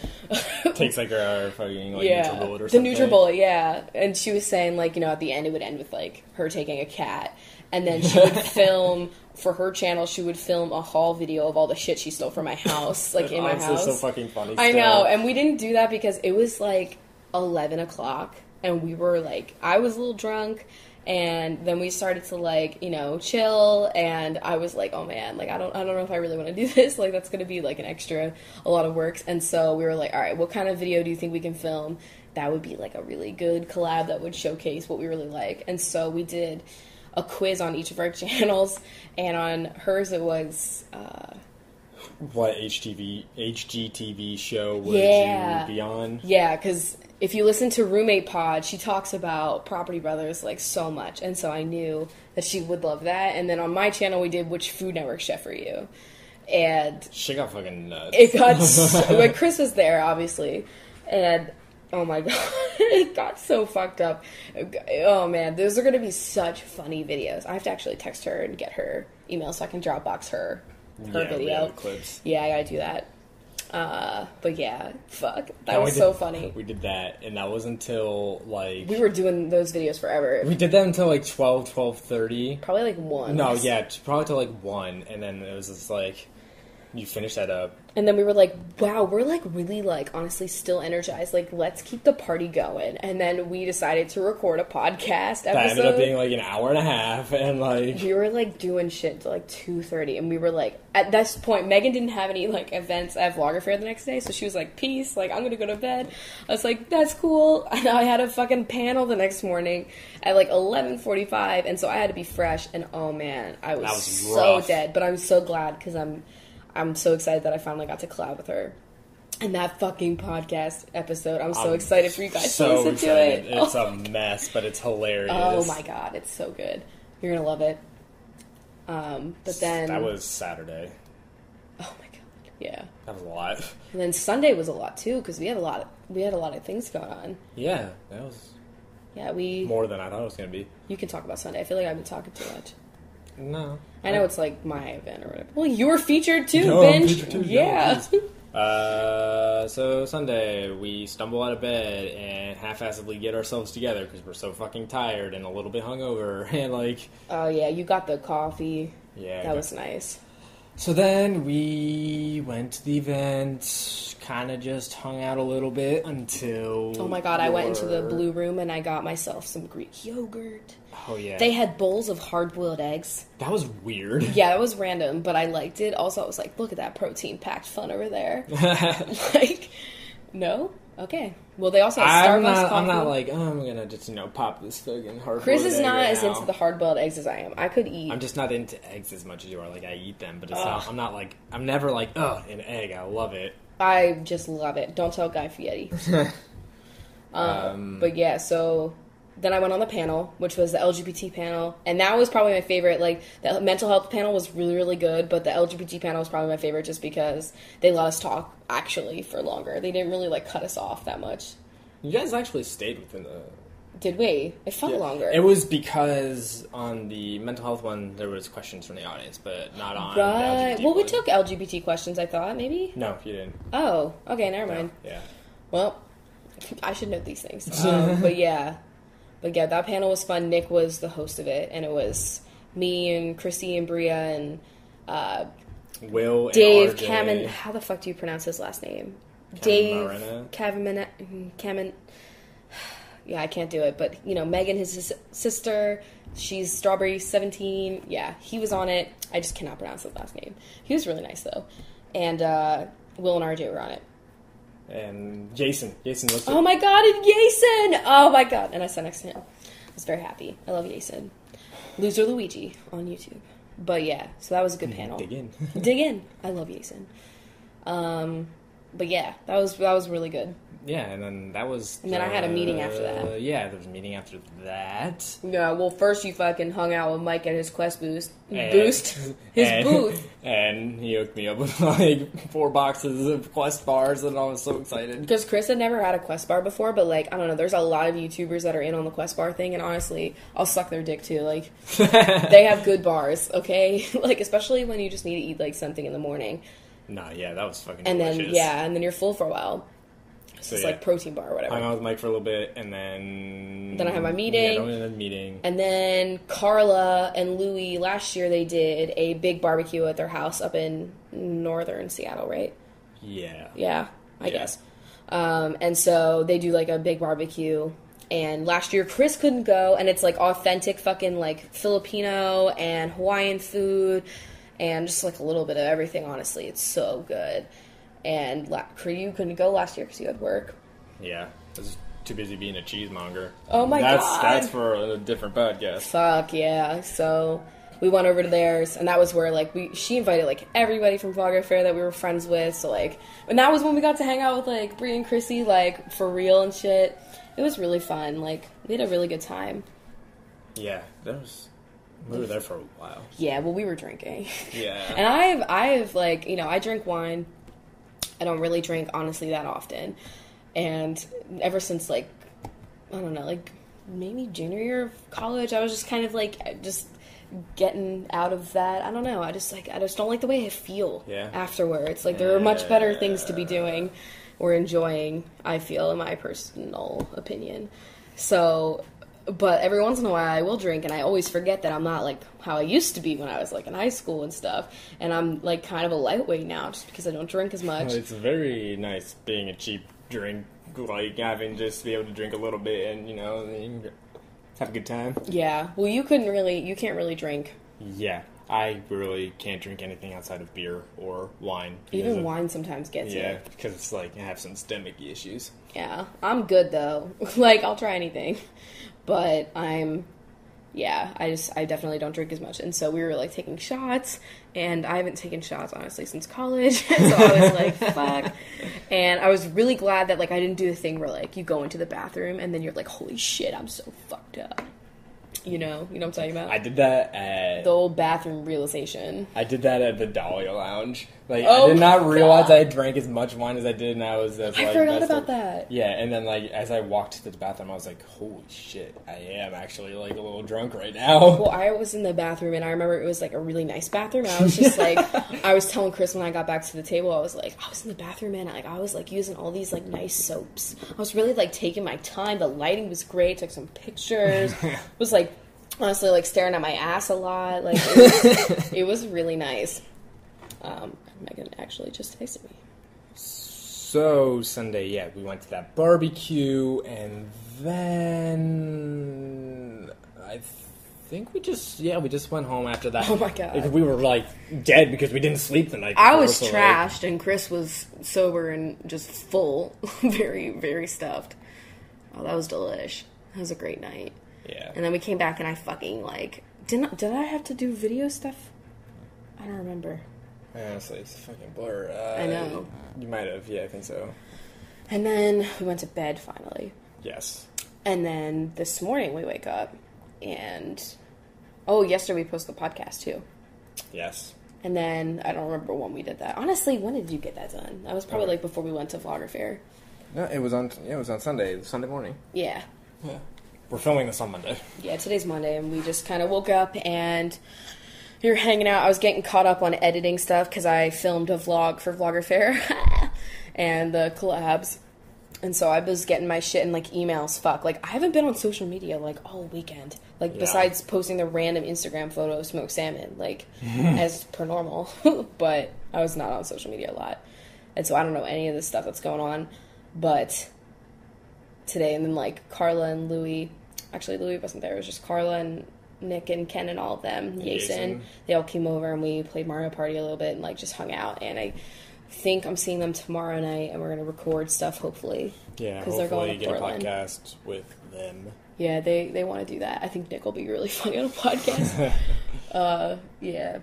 [SPEAKER 2] Takes like our fucking like NutriBullet or
[SPEAKER 1] the
[SPEAKER 2] something.
[SPEAKER 1] NutriBullet, yeah. And she was saying like, at the end it would end with like her taking a cat, and then she would film for her channel. She would film a haul video of all the shit she stole from my house, like in my house.
[SPEAKER 2] So fucking funny.
[SPEAKER 1] I know, and we didn't do that because it was like 11 o'clock, and we were like, I was a little drunk. And then we started to like, chill, and I was like, oh man, like I don't know if I really want to do this. Like that's going to be like a lot of work. And so we were like, all right, what kind of video do you think we can film that would be like a really good collab that would showcase what we really like? And so we did a quiz on each of our channels, and on hers it was
[SPEAKER 2] what HGTV show would you be on?
[SPEAKER 1] Yeah, because if you listen to Roommate Pod, she talks about Property Brothers like so much, and so I knew that she would love that. And then on my channel we did Which Food Network Chef Are You? And
[SPEAKER 2] she got fucking nuts.
[SPEAKER 1] It got like Chris was there obviously, and oh my god, it got so fucked up. Oh man, those are gonna be such funny videos. I have to actually text her and get her email so I can Dropbox her video.
[SPEAKER 2] Clips.
[SPEAKER 1] Yeah, I gotta do that. But yeah, fuck. That was so funny.
[SPEAKER 2] We did that, and that was until, like...
[SPEAKER 1] We were doing those videos forever.
[SPEAKER 2] We did that until, like, 12:30.
[SPEAKER 1] Probably, like, 1.
[SPEAKER 2] No, yeah, probably till, like, 1, and then it was just, like... You finished that up.
[SPEAKER 1] And then we were like, wow, we're like really like honestly still energized. Like, let's keep the party going. And then we decided to record a podcast episode.
[SPEAKER 2] That ended up being like an hour and a half, and like...
[SPEAKER 1] We were like doing shit till like 2:30, and we were like, at this point, Megan didn't have any like events at VloggerFair the next day, so she was like, peace, like I'm gonna go to bed. I was like, that's cool. And I had a fucking panel the next morning at like 11:45, and so I had to be fresh, and oh man, I was so dead. But I'm so glad because I'm so excited that I finally got to collab with her. And that fucking podcast episode, I'm so excited for you guys to listen to it.
[SPEAKER 2] It's a mess, but it's hilarious.
[SPEAKER 1] Oh my god, it's so good. You're gonna love it. But then...
[SPEAKER 2] That was Saturday.
[SPEAKER 1] Oh my god, yeah.
[SPEAKER 2] That was a lot.
[SPEAKER 1] And then Sunday was a lot too, because we had a lot of things going on.
[SPEAKER 2] Yeah, that was...
[SPEAKER 1] Yeah,
[SPEAKER 2] more than I thought it was gonna be.
[SPEAKER 1] You can talk about Sunday. I feel like I've been talking too much.
[SPEAKER 2] No.
[SPEAKER 1] I know it's like my event or whatever. Well, you were featured too,
[SPEAKER 2] no,
[SPEAKER 1] Benj.
[SPEAKER 2] Featured too.
[SPEAKER 1] Yeah.
[SPEAKER 2] So Sunday, we stumble out of bed and half-assedly get ourselves together because we're so fucking tired and a little bit hungover. And like...
[SPEAKER 1] Oh, yeah, you got the coffee.
[SPEAKER 2] Yeah.
[SPEAKER 1] That was nice.
[SPEAKER 2] So then we went to the event, kind of just hung out a little bit until...
[SPEAKER 1] Oh my god, I went into the blue room and I got myself some Greek yogurt.
[SPEAKER 2] Oh yeah.
[SPEAKER 1] They had bowls of hard-boiled eggs.
[SPEAKER 2] That was weird.
[SPEAKER 1] Yeah, that was random, but I liked it. Also, I was like, look at that protein-packed fun over there. Like, no? Okay. Well, they also have Starbucks coffee.
[SPEAKER 2] I'm not like, I'm gonna just, pop this fucking hard-boiled egg
[SPEAKER 1] Chris is not
[SPEAKER 2] right
[SPEAKER 1] as
[SPEAKER 2] now.
[SPEAKER 1] into the hard-boiled eggs as I am. I could eat.
[SPEAKER 2] I'm just not into eggs as much as you are. Like, I eat them, but it's not, I'm never like, oh, an egg, I love it.
[SPEAKER 1] I just love it. Don't tell Guy Fieri. But yeah, so Then I went on the panel, which was the LGBT panel, and that was probably my favorite. Like, the mental health panel was really, really good, but the LGBT panel was probably my favorite just because they let us talk, actually, for longer. They didn't really, like, cut us off that much.
[SPEAKER 2] You guys actually stayed within the...
[SPEAKER 1] Did we? It felt longer.
[SPEAKER 2] It was because on the mental health one, there was questions from the audience, but not on the LGBT
[SPEAKER 1] Well, we
[SPEAKER 2] one.
[SPEAKER 1] took LGBT questions, I thought, maybe?
[SPEAKER 2] No, you didn't.
[SPEAKER 1] Oh, okay, never mind.
[SPEAKER 2] No, yeah.
[SPEAKER 1] Well, I should note these things. But yeah, that panel was fun. Nick was the host of it, and it was me and Chrissy and Bria and
[SPEAKER 2] Will and
[SPEAKER 1] Dave
[SPEAKER 2] RJ.
[SPEAKER 1] Kamen. How the fuck do you pronounce his last name?
[SPEAKER 2] Camarena?
[SPEAKER 1] Dave Kamen. Yeah, I can't do it, but you know, Megan, his sister, she's Strawberry 17. Yeah, he was on it. I just cannot pronounce his last name. He was really nice though, and Will and RJ were on it.
[SPEAKER 2] And Jason was
[SPEAKER 1] Oh my god, and Jason! Oh my god, and I sat next to him. I was very happy. I love Jason. Loser Luigi on YouTube. But yeah, so that was a good panel.
[SPEAKER 2] Dig in.
[SPEAKER 1] Dig in. I love Jason. But yeah, that was really good.
[SPEAKER 2] Yeah, and then that was...
[SPEAKER 1] And then I had a meeting after that.
[SPEAKER 2] Yeah, there was a meeting after that.
[SPEAKER 1] Yeah, well, first you fucking hung out with Mike at his Quest booth.
[SPEAKER 2] And-
[SPEAKER 1] His
[SPEAKER 2] and-
[SPEAKER 1] booth.
[SPEAKER 2] And he hooked me up with like 4 boxes of Quest bars, and I was so excited.
[SPEAKER 1] Because Chris had never had a Quest bar before, but like, I don't know, there's a lot of YouTubers that are in on the Quest bar thing, and honestly, I'll suck their dick too. Like, they have good bars, okay? Like, especially when you just need to eat like something in the morning.
[SPEAKER 2] Nah, yeah, that was fucking
[SPEAKER 1] And
[SPEAKER 2] delicious.
[SPEAKER 1] then you're full for a while. So it's like protein bar or whatever.
[SPEAKER 2] Hung out with Mike for a little bit, and then...
[SPEAKER 1] Then I had my meeting.
[SPEAKER 2] Yeah, then we had a meeting.
[SPEAKER 1] And then Carla and Louie, last year they did a big barbecue at their house up in northern Seattle, right?
[SPEAKER 2] Yeah.
[SPEAKER 1] Yeah, I guess. And so they do like a big barbecue. And last year Chris couldn't go, and it's like authentic fucking like Filipino and Hawaiian food and just like a little bit of everything, honestly. It's so good. And you couldn't go last year because you had work.
[SPEAKER 2] Yeah. I was too busy being a cheesemonger.
[SPEAKER 1] Oh my god.
[SPEAKER 2] That's for a different podcast.
[SPEAKER 1] Fuck yeah. So we went over to theirs, and that was where like she invited like everybody from VloggerFair that we were friends with. So like, and that was when we got to hang out with like Brie and Chrissy, like for real and shit. It was really fun. Like, we had a really good time.
[SPEAKER 2] Yeah, we were there for a while.
[SPEAKER 1] Yeah, well, we were drinking.
[SPEAKER 2] Yeah.
[SPEAKER 1] And I've like, you know, I drink wine. I don't really drink, honestly, that often. And ever since, like, I don't know, like, maybe junior year of college, I was just kind of, like, just getting out of that. I don't know. I just don't like the way I feel afterwards. Like, there are much better things to be doing or enjoying, I feel, in my personal opinion. So... But every once in a while I will drink, and I always forget that I'm not, like, how I used to be when I was, like, in high school and stuff. And I'm, like, kind of a lightweight now just because I don't drink as much.
[SPEAKER 2] Well, it's very nice being a cheap drink, like, having just be able to drink a little bit and, you know, have a good time.
[SPEAKER 1] Yeah. Well, you can't really drink.
[SPEAKER 2] Yeah. I really can't drink anything outside of beer or wine.
[SPEAKER 1] Even wine sometimes gets you.
[SPEAKER 2] Yeah, because it's, like, I have some stomach issues.
[SPEAKER 1] Yeah. I'm good, though. Like, I'll try anything. But I definitely don't drink as much. And so we were, like, taking shots, and I haven't taken shots, honestly, since college. And so I was like, fuck. And I was really glad that, like, I didn't do the thing where, like, you go into the bathroom, and then you're like, holy shit, I'm so fucked up. You know what I'm talking about?
[SPEAKER 2] I did that at...
[SPEAKER 1] The old bathroom realization.
[SPEAKER 2] I did that at the Dahlia Lounge. Like,
[SPEAKER 1] Oh
[SPEAKER 2] I did not
[SPEAKER 1] my
[SPEAKER 2] realize
[SPEAKER 1] God.
[SPEAKER 2] I drank as much wine as I did, and I
[SPEAKER 1] forgot about that.
[SPEAKER 2] Yeah, and then, like, as I walked to the bathroom, I was like, holy shit, I am actually, like, a little drunk right now.
[SPEAKER 1] Well, I was in the bathroom, and I remember it was, like, a really nice bathroom, and I was just, like, I was telling Chris when I got back to the table, I was like, I was in the bathroom, and, like, I was, like, using all these, like, nice soaps. I was really, like, taking my time. The lighting was great. Took some pictures. Was, like, honestly, like, staring at my ass a lot. Like, it was really nice. Megan actually just texted me.
[SPEAKER 2] So, Sunday, yeah, we went to that barbecue, and then I think we just went home after that.
[SPEAKER 1] Oh my God.
[SPEAKER 2] Like, we were, like, dead because we didn't sleep the night before.
[SPEAKER 1] I was
[SPEAKER 2] so,
[SPEAKER 1] trashed, and Chris was sober and just full. Very, very stuffed. Oh, that was delish. That was a great night.
[SPEAKER 2] Yeah.
[SPEAKER 1] And then we came back, and I fucking, like... Did I have to do video stuff? I don't remember.
[SPEAKER 2] Honestly, it's a fucking blur.
[SPEAKER 1] I know.
[SPEAKER 2] You might have. Yeah, I think so.
[SPEAKER 1] And then we went to bed, finally.
[SPEAKER 2] Yes.
[SPEAKER 1] And then this morning we wake up and... Oh, yesterday we posted the podcast, too.
[SPEAKER 2] Yes.
[SPEAKER 1] And then, I don't remember when we did that. Honestly, when did you get that done? That was probably, like, before we went to VloggerFair.
[SPEAKER 2] No, it was on Sunday morning.
[SPEAKER 1] Yeah.
[SPEAKER 2] Yeah. We're filming this on Monday.
[SPEAKER 1] Yeah, today's Monday, and we just kind of woke up, and we were hanging out. I was getting caught up on editing stuff, because I filmed a vlog for VloggerFair, and the collabs. And so I was getting my shit in, like, emails. Fuck. Like, I haven't been on social media, like, all weekend. Like, besides posting the random Instagram photo of smoked salmon, like, as per normal. But I was not on social media a lot. And so I don't know any of the stuff that's going on. But today, and then, like, Carla and Louie. Actually, Louie wasn't there. It was just Carla and Nick and Ken and all of them. Jason. They all came over, and we played Mario Party a little bit and, like, just hung out. And I think I'm seeing them tomorrow night, and we're going to record stuff, hopefully.
[SPEAKER 2] Yeah,
[SPEAKER 1] because they're going to
[SPEAKER 2] get
[SPEAKER 1] Portland.
[SPEAKER 2] a podcast with them.
[SPEAKER 1] Yeah, they want to do that. I think Nick will be really funny on a podcast. Yeah.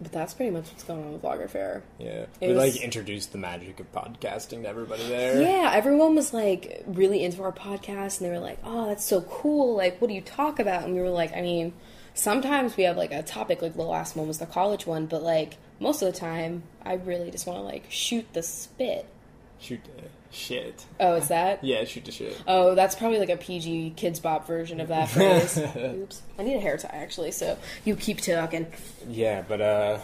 [SPEAKER 1] But that's pretty much what's going on with VloggerFair.
[SPEAKER 2] Yeah. We introduced the magic of podcasting to everybody there.
[SPEAKER 1] Yeah, everyone was, like, really into our podcast, and they were like, oh, that's so cool. Like, what do you talk about? And we were like, I mean, sometimes we have, like, a topic, like the last one was the college one, but, like, most of the time, I really just want to, like, shoot the spit.
[SPEAKER 2] Shoot the shit.
[SPEAKER 1] Oh, it's that?
[SPEAKER 2] Yeah, shoot the shit.
[SPEAKER 1] Oh, that's probably, like, a PG Kids Bop version of that phrase. Oops. I need a hair tie, actually, so you keep talking.
[SPEAKER 2] Yeah, but,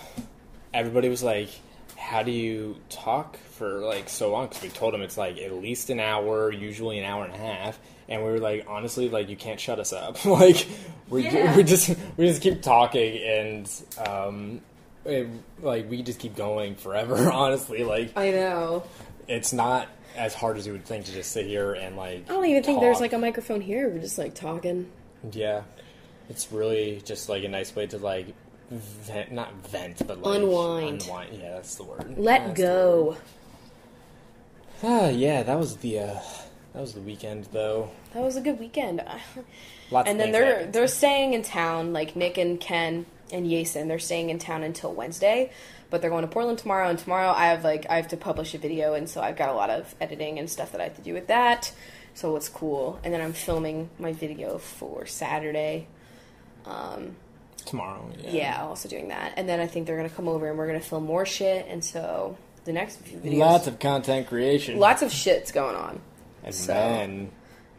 [SPEAKER 2] everybody was like, how do you talk for, like, so long? Because we told them it's, like, at least an hour, usually an hour and a half. And we were like, honestly, like, you can't shut us up. Like, we just keep talking, and, we just keep going forever, honestly. Like,
[SPEAKER 1] I know.
[SPEAKER 2] It's not as hard as you would think to just sit here and, like,
[SPEAKER 1] I don't even think
[SPEAKER 2] talk.
[SPEAKER 1] there's, like, a microphone here. We're just, like, talking.
[SPEAKER 2] Yeah. It's really just, like, a nice way to, like, not vent, but, like...
[SPEAKER 1] Unwind.
[SPEAKER 2] Yeah, that's the word.
[SPEAKER 1] Let go.
[SPEAKER 2] Yeah, that was the weekend, though.
[SPEAKER 1] That was a good weekend.
[SPEAKER 2] Lots
[SPEAKER 1] and
[SPEAKER 2] of
[SPEAKER 1] then
[SPEAKER 2] things
[SPEAKER 1] they're staying in town, like Nick and Ken and Jason. They're staying in town until Wednesday, but they're going to Portland tomorrow. And tomorrow I have to publish a video, and so I've got a lot of editing and stuff that I have to do with that. So it's cool. And then I'm filming my video for Saturday.
[SPEAKER 2] Tomorrow, yeah.
[SPEAKER 1] Yeah, also doing that. And then I think they're going to come over and we're going to film more shit. And so the next few videos...
[SPEAKER 2] Lots of content creation.
[SPEAKER 1] Lots of shit's going on.
[SPEAKER 2] And then,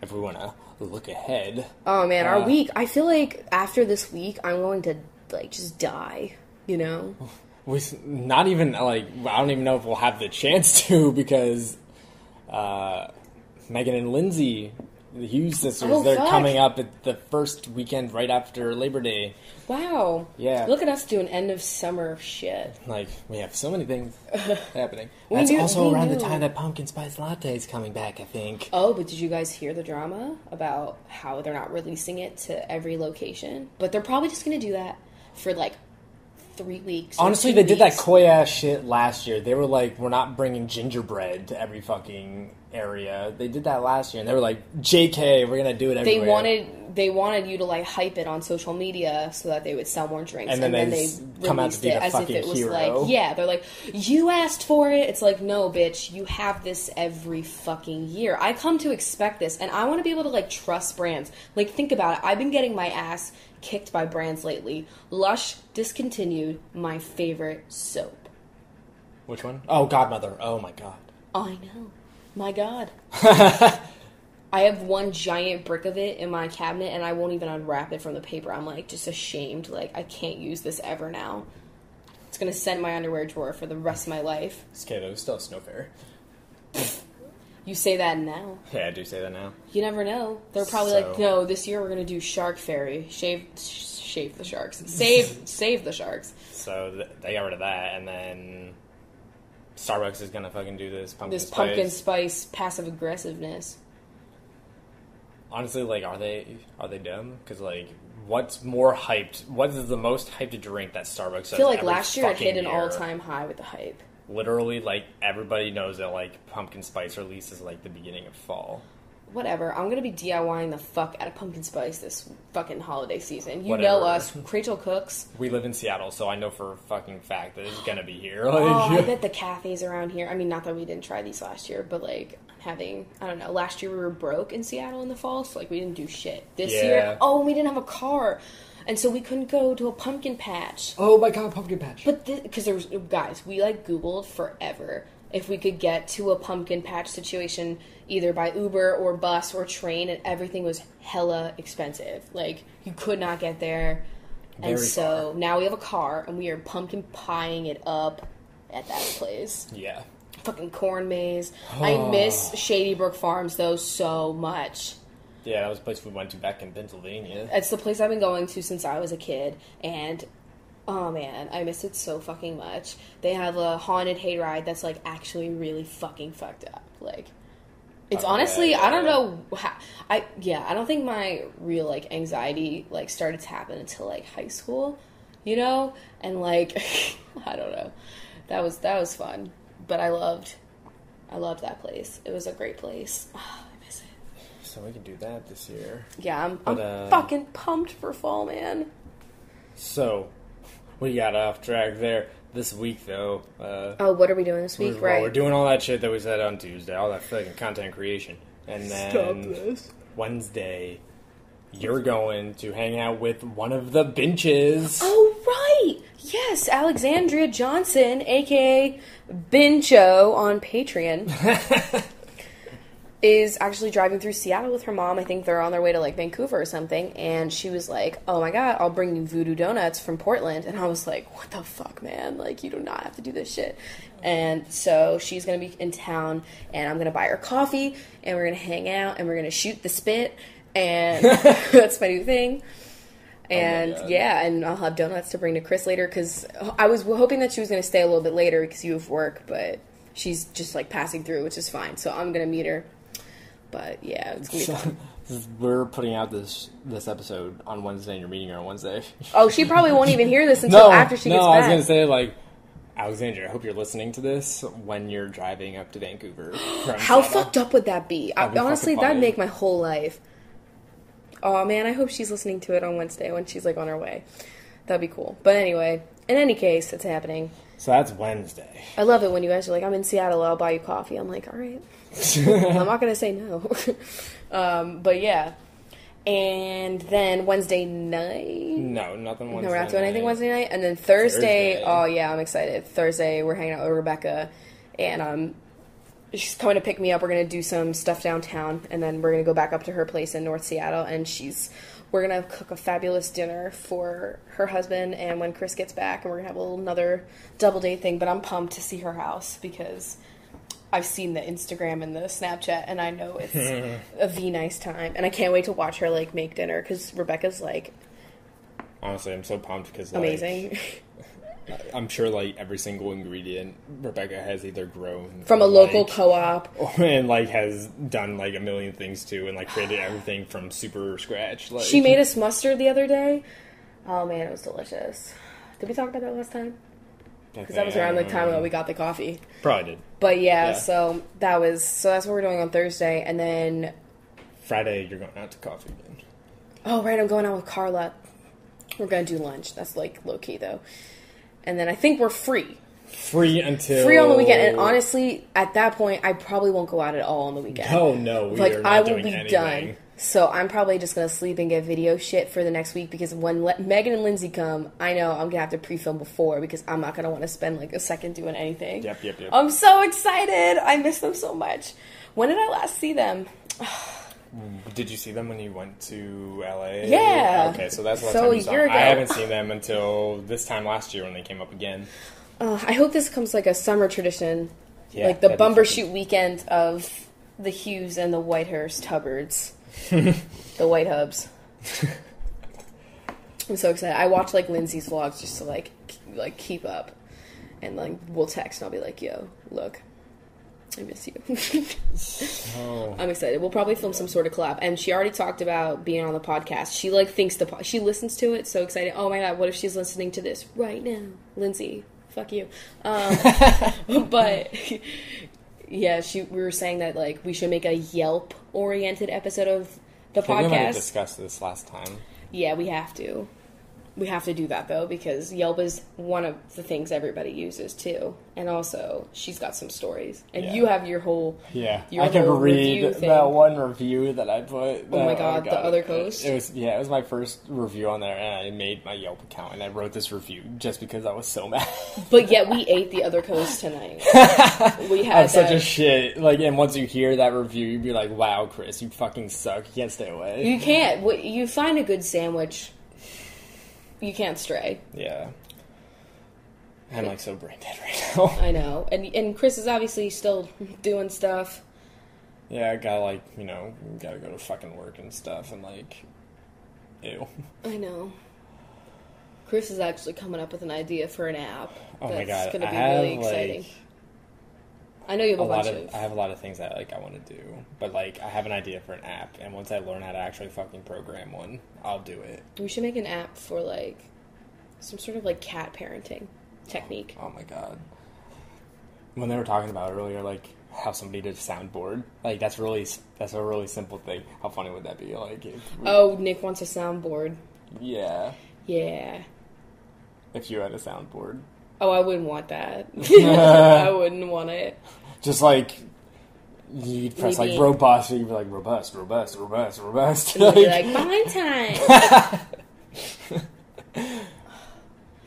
[SPEAKER 2] if we want to look ahead...
[SPEAKER 1] Oh, man, our week. I feel like after this week, I'm going to, like, just die, you know?
[SPEAKER 2] Not even, like, I don't even know if we'll have the chance to, because Megan and Lindsay, the Hughes sisters, they're coming up at the first weekend right after Labor Day.
[SPEAKER 1] Wow.
[SPEAKER 2] Yeah.
[SPEAKER 1] Look at us doing end of summer shit.
[SPEAKER 2] Like, we have so many things happening. That's also around the time that Pumpkin Spice Latte is coming back, I think.
[SPEAKER 1] Oh, but did you guys hear the drama about how they're not releasing it to every location? But they're probably just going to do that for, like, 3 weeks.
[SPEAKER 2] Honestly, they did that coy-ass shit last year. They were like, we're not bringing gingerbread to every fucking area. They did that last year, and they were like, JK, we're going to do it everywhere.
[SPEAKER 1] They wanted you to, like, hype it on social media so that they would sell more drinks.
[SPEAKER 2] And then they come out to be the fucking hero.
[SPEAKER 1] Like, yeah, they're like, you asked for it. It's like, no, bitch, you have this every fucking year. I come to expect this, and I want to be able to, like, trust brands. Like, think about it. I've been getting my ass kicked by brands lately. Lush discontinued my favorite soap.
[SPEAKER 2] Which one? Oh, Godmother. Oh, my God.
[SPEAKER 1] I know. My God. I have one giant brick of it in my cabinet, and I won't even unwrap it from the paper. I'm, like, just ashamed. Like, I can't use this ever now. It's going to scent my underwear drawer for the rest of my life.
[SPEAKER 2] It's okay, though. It's still a snow fairy.
[SPEAKER 1] You say that now.
[SPEAKER 2] Yeah, I do say that now.
[SPEAKER 1] You never know. They're probably like, no, this year we're going to do Shark Fairy. Shave the sharks. Save the sharks.
[SPEAKER 2] So they got rid of that, and then Starbucks is going to fucking do this pumpkin spice.
[SPEAKER 1] Pumpkin spice passive aggressiveness.
[SPEAKER 2] Honestly, like, are they dumb? Because, like, what's more hyped? What is the most hyped drink that Starbucks does?
[SPEAKER 1] I feel like last year it hit an all-time high with the hype.
[SPEAKER 2] Literally, like, everybody knows that, like, pumpkin spice release is, like, the beginning of fall.
[SPEAKER 1] whatever. I'm gonna be DIYing the fuck out of pumpkin spice this fucking holiday season. You
[SPEAKER 2] Whatever.
[SPEAKER 1] know us. Rachel cooks.
[SPEAKER 2] We live in Seattle, so I know for a fucking fact that it's gonna be here.
[SPEAKER 1] I bet the cafes around here. I mean, not that we didn't try these last year, but like having, I don't know. Last year we were broke in Seattle in the fall, so like we didn't do shit. This year, and we didn't have a car. And so we couldn't go to a pumpkin patch.
[SPEAKER 2] Oh my god, pumpkin patch.
[SPEAKER 1] But because there was, guys, we like Googled forever if we could get to a pumpkin patch situation either by Uber or bus or train, and everything was hella expensive. Like, you could not get there.
[SPEAKER 2] Very
[SPEAKER 1] and so
[SPEAKER 2] far.
[SPEAKER 1] now we have a car, and we are pumpkin pieing it up at that place.
[SPEAKER 2] Yeah.
[SPEAKER 1] Fucking corn maze. I miss Shady Brook Farms, though, so much.
[SPEAKER 2] Yeah, that was a place we went to back in Pennsylvania.
[SPEAKER 1] It's the place I've been going to since I was a kid, and oh man, I miss it so fucking much. They have a haunted hayride that's like actually really fucking fucked up. Like, it's honestly, I don't know how, I don't think my real like anxiety like started to happen until like high school, you know? And like, I don't know. That was fun, but I loved that place. It was a great place.
[SPEAKER 2] So we can do that this year.
[SPEAKER 1] Yeah, I'm fucking pumped for fall, man.
[SPEAKER 2] So, we got off track there. This week, though...
[SPEAKER 1] what are we doing this week?
[SPEAKER 2] We're doing all that shit that we said on Tuesday. All that fucking content creation. And then Wednesday, you're going to hang out with one of the benches.
[SPEAKER 1] Oh, right! Yes, Alexandria Johnson, a.k.a. Bincho on Patreon. Is actually driving through Seattle with her mom. I think they're on their way to, like, Vancouver or something. And she was like, oh, my God, I'll bring you voodoo donuts from Portland. And I was like, what the fuck, man? Like, you do not have to do this shit. And so she's going to be in town, and I'm going to buy her coffee, and we're going to hang out, and we're going to shoot the spit. And that's my new thing. And, and I'll have donuts to bring to Chris later, because I was hoping that she was going to stay a little bit later because you have work, but she's just, like, passing through, which is fine. So I'm going to meet her. But yeah, it's gonna be fun.
[SPEAKER 2] We're putting out this episode on Wednesday, and you're meeting her on Wednesday.
[SPEAKER 1] Oh, she probably won't even hear this until after she gets back.
[SPEAKER 2] No, I was gonna say, like, Alexandria, I hope you're listening to this when you're driving up to Vancouver.
[SPEAKER 1] How fucked up would that be? Honestly, that'd make my whole life. Oh man, I hope she's listening to it on Wednesday when she's like on her way. That'd be cool. But anyway, in any case, it's happening.
[SPEAKER 2] So that's Wednesday.
[SPEAKER 1] I love it when you guys are like, I'm in Seattle, I'll buy you coffee. I'm like, all right. I'm not going to say no. But yeah. And then Wednesday night?
[SPEAKER 2] No, nothing Wednesday
[SPEAKER 1] No, we're not doing anything Wednesday night. And then Thursday, oh yeah, I'm excited. Thursday, we're hanging out with Rebecca. And she's coming to pick me up. We're going to do some stuff downtown. And then we're going to go back up to her place in North Seattle. And we're going to cook a fabulous dinner for her husband and when Chris gets back, and we're going to have another double date thing. But I'm pumped to see her house because I've seen the Instagram and the Snapchat, and I know it's a nice time. And I can't wait to watch her, like, make dinner because Rebecca's, like...
[SPEAKER 2] Honestly, I'm so pumped because,
[SPEAKER 1] amazing.
[SPEAKER 2] I'm sure, like, every single ingredient Rebecca has either grown
[SPEAKER 1] from a local co-op.
[SPEAKER 2] And, like, has done, like, a million things, too, and, like, created everything from super scratch. Like,
[SPEAKER 1] she made us mustard the other day. Oh, man, it was delicious. Did we talk about that last time? Because that was around the time that we got the coffee.
[SPEAKER 2] Probably did.
[SPEAKER 1] But, yeah, so that's what we're doing on Thursday, and then...
[SPEAKER 2] Friday, you're going out to coffee again.
[SPEAKER 1] Oh, right, I'm going out with Carla. We're going to do lunch. That's, like, low-key, though. And then I think we're free.
[SPEAKER 2] Free on the
[SPEAKER 1] weekend. And honestly, at that point, I probably won't go out at all on the weekend.
[SPEAKER 2] Oh, no. We are not doing anything. Done.
[SPEAKER 1] So I'm probably just going to sleep and get video shit for the next week because when Megan and Lindsay come, I know I'm going to have to pre-film before because I'm not going to want to spend like a second doing anything.
[SPEAKER 2] Yep.
[SPEAKER 1] I'm so excited. I miss them so much. When did I last see them?
[SPEAKER 2] Did you see them when you went to LA?
[SPEAKER 1] Yeah.
[SPEAKER 2] Okay, so that's the last time you saw them. I haven't seen them until this time last year when they came up again.
[SPEAKER 1] I hope this becomes like a summer tradition.
[SPEAKER 2] Yeah,
[SPEAKER 1] like the Bumbershoot weekend of the Hughes and the Whitehurst Hubbards. The White Hubs. I'm so excited. I watch like Lindsay's vlogs just to like keep up. And like we'll text and I'll be like, yo, look. I miss you. I'm excited. We'll probably film some sort of collab. And she already talked about being on the podcast. She like thinks she listens to it. So excited. Oh my God, what if she's listening to this right now? Lindsay, fuck you. But Yeah, we were saying that, like, we should make a Yelp-oriented episode of the
[SPEAKER 2] I think we might have
[SPEAKER 1] podcast.
[SPEAKER 2] discussed this last time.
[SPEAKER 1] Yeah, we have to. We have to do that, though, because Yelp is one of the things everybody uses, too. And also, she's got some stories. And you have your whole
[SPEAKER 2] I can read that one review that I put.
[SPEAKER 1] Oh my god, the other coast?
[SPEAKER 2] It was my first review on there, and I made my Yelp account, and I wrote this review just because I was so mad.
[SPEAKER 1] But yet, we ate the other coast tonight. We had
[SPEAKER 2] I'm such a shit. Like, and once you hear that review, you'd be like, wow, Chris, you fucking suck. You can't stay away.
[SPEAKER 1] You can't. You find a good sandwich... You can't stray.
[SPEAKER 2] Yeah. I'm like so brain dead right now.
[SPEAKER 1] I know. And Chris is obviously still doing stuff.
[SPEAKER 2] Yeah, I gotta gotta go to fucking work and stuff and like, ew.
[SPEAKER 1] I know. Chris is actually coming up with an idea for an app.
[SPEAKER 2] Oh my god.
[SPEAKER 1] That's gonna be really exciting. I know you have
[SPEAKER 2] I have a lot of things that I want to do, but like I have an idea for an app, and once I learn how to actually fucking program one, I'll do it.
[SPEAKER 1] We should make an app for like some sort of like cat parenting technique.
[SPEAKER 2] Oh my god! When they were talking about earlier, like how somebody did a soundboard, like that's a really simple thing. How funny would that be? Like,
[SPEAKER 1] Nick wants a soundboard.
[SPEAKER 2] Yeah.
[SPEAKER 1] Yeah.
[SPEAKER 2] If you had a soundboard.
[SPEAKER 1] Oh, I wouldn't want that. I wouldn't want it.
[SPEAKER 2] Just like, you'd press like robust, and you'd be like, robust.
[SPEAKER 1] And you'd be like, behind time.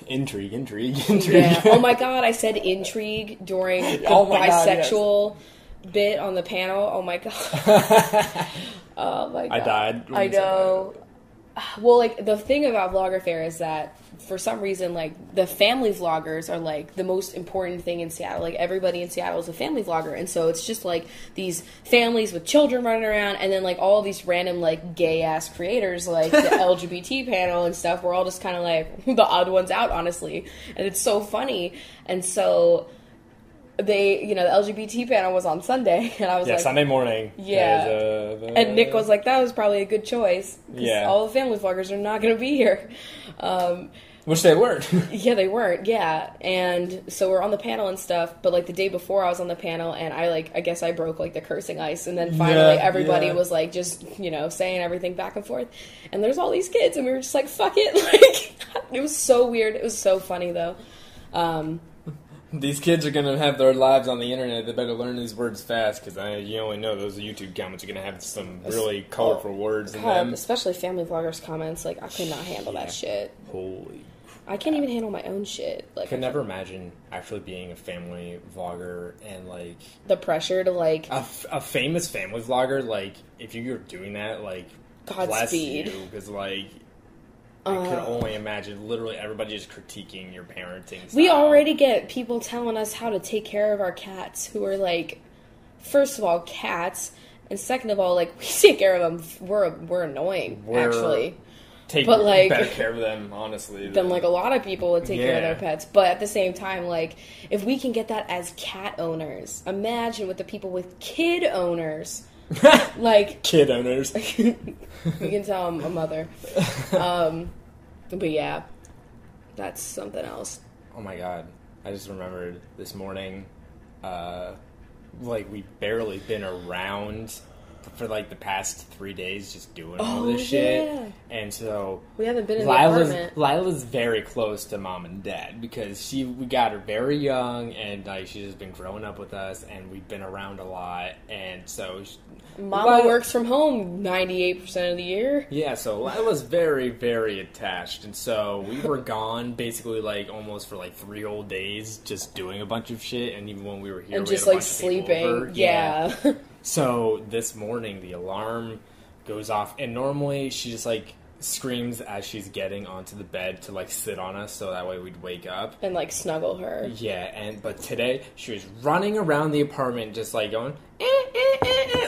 [SPEAKER 2] Intrigue.
[SPEAKER 1] Yeah. Oh my god, I said intrigue during the bisexual bit on the panel. Oh my god. Oh my god.
[SPEAKER 2] I died.
[SPEAKER 1] I know. Well, like, the thing about VloggerFair is that, for some reason, like, the family vloggers are, like, the most important thing in Seattle. Like, everybody in Seattle is a family vlogger, and so it's just, like, these families with children running around, and then, like, all these random, like, gay-ass creators, like, the LGBT panel and stuff, we're all just kind of, like, the odd ones out, honestly. And it's so funny. And so... the LGBT panel was on Sunday, and I was like...
[SPEAKER 2] Sunday morning.
[SPEAKER 1] Yeah. And Nick was like, that was probably a good choice. Yeah. All the family vloggers are not going to be here.
[SPEAKER 2] Which they weren't.
[SPEAKER 1] Yeah, they weren't, yeah. And so we're on the panel and stuff, but, like, the day before I was on the panel, and I guess I broke, like, the cursing ice, and then finally everybody was, like, just, saying everything back and forth. And there's all these kids, and we were just like, fuck it. Like, it was so weird. It was so funny, though.
[SPEAKER 2] These kids are going to have their lives on the internet. They better learn these words fast, because you only know those YouTube comments are going to have some really colorful words in them.
[SPEAKER 1] Especially family vloggers' comments. Like, I could not handle that shit.
[SPEAKER 2] Holy
[SPEAKER 1] I can't even handle my own shit. Like,
[SPEAKER 2] I could never imagine actually being a family vlogger and, like...
[SPEAKER 1] the pressure to, like...
[SPEAKER 2] A famous family vlogger, like, if you're doing that, like, bless you, because, like... I could only imagine literally everybody just critiquing your parenting style.
[SPEAKER 1] We already get people telling us how to take care of our cats who are, like, first of all, cats, and second of all, like, we take care of them. We're annoying, actually.
[SPEAKER 2] Take better care of them, honestly.
[SPEAKER 1] Than, like, a lot of people would take care of their pets. But at the same time, like, if we can get that as cat owners, imagine with the people with kid owners. Like...
[SPEAKER 2] kid owners.
[SPEAKER 1] You can tell I'm a mother. But yeah, that's something else.
[SPEAKER 2] Oh my god. I just remembered this morning, like, we've barely been around for, like, the past 3 days just doing all this shit. And so...
[SPEAKER 1] we haven't been in the apartment.
[SPEAKER 2] Lila's very close to mom and dad because we got her very young, and, like, she's just been growing up with us, and we've been around a lot, and so...
[SPEAKER 1] Mama works from home 98% of the year.
[SPEAKER 2] Yeah, so Lila's very, very attached, and so we were gone basically, like, almost for, like, 3 whole days just doing a bunch of shit, and even when we were here,
[SPEAKER 1] and
[SPEAKER 2] we
[SPEAKER 1] just,
[SPEAKER 2] had a
[SPEAKER 1] like,
[SPEAKER 2] bunch
[SPEAKER 1] sleeping.
[SPEAKER 2] Of people over.
[SPEAKER 1] Yeah.
[SPEAKER 2] So this morning, the alarm goes off, and normally she just, like, screams as she's getting onto the bed to, like, sit on us so that way we'd wake up.
[SPEAKER 1] And, like, snuggle her.
[SPEAKER 2] Yeah, but today she was running around the apartment just, like, going,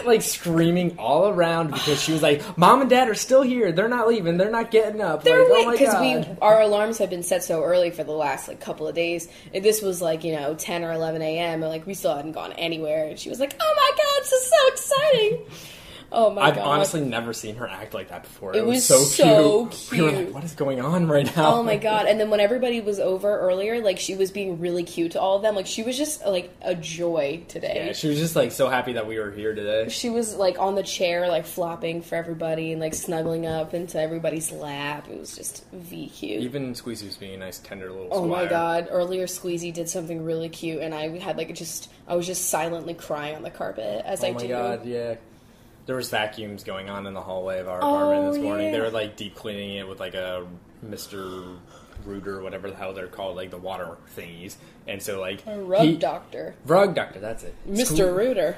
[SPEAKER 2] like, screaming all around because she was like, Mom and Dad are still here. They're not leaving. They're not getting up.
[SPEAKER 1] They're
[SPEAKER 2] like,
[SPEAKER 1] oh my God. Because our alarms have been set so early for the last, like, couple of days. And this was, like, 10 or 11 a.m. And, like, we still hadn't gone anywhere. And she was like, oh my God, this is so exciting. Oh my god.
[SPEAKER 2] I've honestly never seen her act like that before.
[SPEAKER 1] It was so cute.
[SPEAKER 2] We were like, what is going on right now?
[SPEAKER 1] Oh my god. And then when everybody was over earlier, like, she was being really cute to all of them. Like, she was just, like, a joy today.
[SPEAKER 2] Yeah, she was just, like, so happy that we were here today.
[SPEAKER 1] She was, like, on the chair, like, flopping for everybody and, like, snuggling up into everybody's lap. It was just cute.
[SPEAKER 2] Even Squeezie was being a nice, tender little
[SPEAKER 1] Oh
[SPEAKER 2] squire.
[SPEAKER 1] my god. Earlier, Squeezie did something really cute, and I had, like, I was just silently crying on the carpet as I do.
[SPEAKER 2] Oh my god, yeah. There was vacuums going on in the hallway of our apartment this morning.
[SPEAKER 1] Yeah.
[SPEAKER 2] They were, like, deep cleaning it with, like, a Mr. Rooter, whatever the hell they're called, like, the water thingies. And so, like...
[SPEAKER 1] A rug doctor.
[SPEAKER 2] Rug doctor, that's it.
[SPEAKER 1] Mr. Rooter.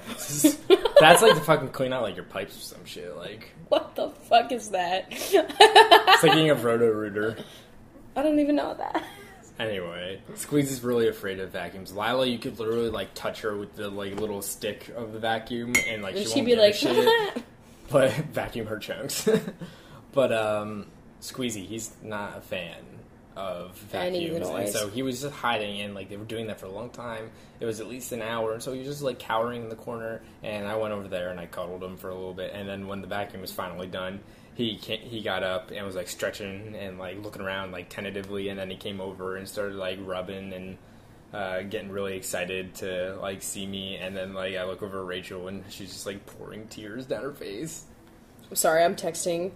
[SPEAKER 2] That's, like, to fucking clean out, like, your pipes or some shit, like...
[SPEAKER 1] What the fuck is that?
[SPEAKER 2] It's like being a roto-rooter.
[SPEAKER 1] I don't even know that.
[SPEAKER 2] Anyway, Squeeze is really afraid of vacuums. Lila, you could literally, like, touch her with the, like, little stick of the vacuum, and, like, she won't give a shit. But vacuum her chunks. But, Squeezie, he's not a fan of vacuums. And so he was just hiding, and, like, they were doing that for a long time. It was at least an hour, and so he was just, like, cowering in the corner, and I went over there, and I cuddled him for a little bit, and then when the vacuum was finally done, he got up and was, like, stretching and, like, looking around, like, tentatively, and then he came over and started, like, rubbing and getting really excited to, like, see me, and then, like, I look over at Rachel, and she's just, like, pouring tears down her face.
[SPEAKER 1] I'm sorry, I'm texting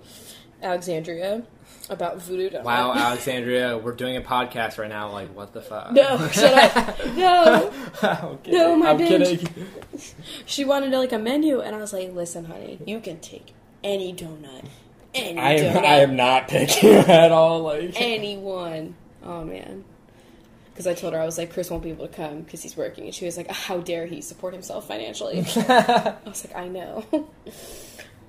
[SPEAKER 1] Alexandria about voodoo donut.
[SPEAKER 2] Wow, Alexandria, we're doing a podcast right now, like, what the fuck?
[SPEAKER 1] No, shut up. No. No, my bitch.
[SPEAKER 2] Kidding.
[SPEAKER 1] She wanted, like, a menu, and I was like, listen, honey, you can take any donut. Any
[SPEAKER 2] I
[SPEAKER 1] donut.
[SPEAKER 2] am not picky at all, like...
[SPEAKER 1] Anyone. Oh, man. Because I told her, I was like, Chris won't be able to come because he's working. And she was like, how dare he support himself financially? I was like, I know.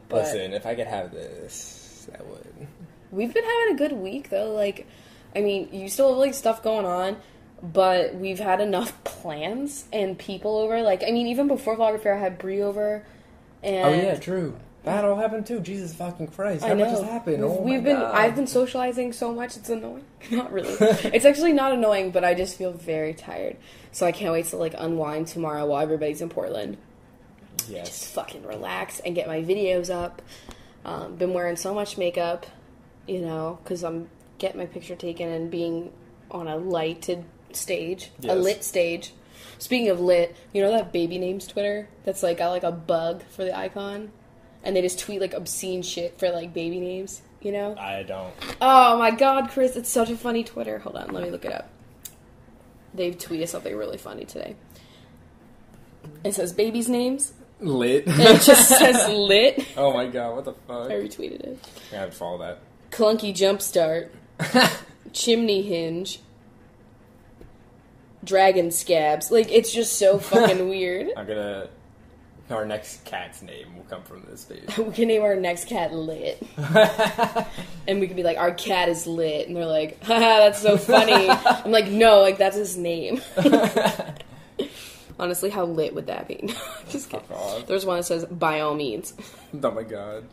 [SPEAKER 1] But
[SPEAKER 2] listen, if I could have this, I would.
[SPEAKER 1] We've been having a good week, though. Like, I mean, you still have, like, stuff going on, but we've had enough plans and people over. Like, I mean, even before VloggerFair, I had Brie over. And
[SPEAKER 2] oh, yeah, true. That all happened too. Jesus fucking Christ. How much has happened?
[SPEAKER 1] I've been socializing so much, it's annoying. Not really. It's actually not annoying, but I just feel very tired. So I can't wait to, like, unwind tomorrow while everybody's in Portland.
[SPEAKER 2] Yes.
[SPEAKER 1] Just fucking relax and get my videos up. Been wearing so much makeup, you know, because I'm getting my picture taken and being on a lighted stage. Yes. A lit stage. Speaking of lit, you know that baby names Twitter? That's, like, got, like, a bug for the icon? And they just tweet, like, obscene shit for, like, baby names, you know?
[SPEAKER 2] I don't.
[SPEAKER 1] Oh, my God, Chris, it's such a funny Twitter. Hold on, let me look it up. They've tweeted something really funny today. It says babies' names.
[SPEAKER 2] Lit?
[SPEAKER 1] And it just says lit.
[SPEAKER 2] Oh, my God, what the fuck?
[SPEAKER 1] I retweeted it.
[SPEAKER 2] I have to follow that.
[SPEAKER 1] Clunky Jumpstart. Chimney Hinge. Dragon Scabs. Like, it's just so fucking weird.
[SPEAKER 2] I'm gonna... Our next cat's name will come from this page.
[SPEAKER 1] We can name our next cat Lit. And we can be like, our cat is lit. And they're like, haha, that's so funny. I'm like, no, like, that's his name. Honestly, how lit would that be? Just kidding. There's one that says, by all means.
[SPEAKER 2] Oh my god.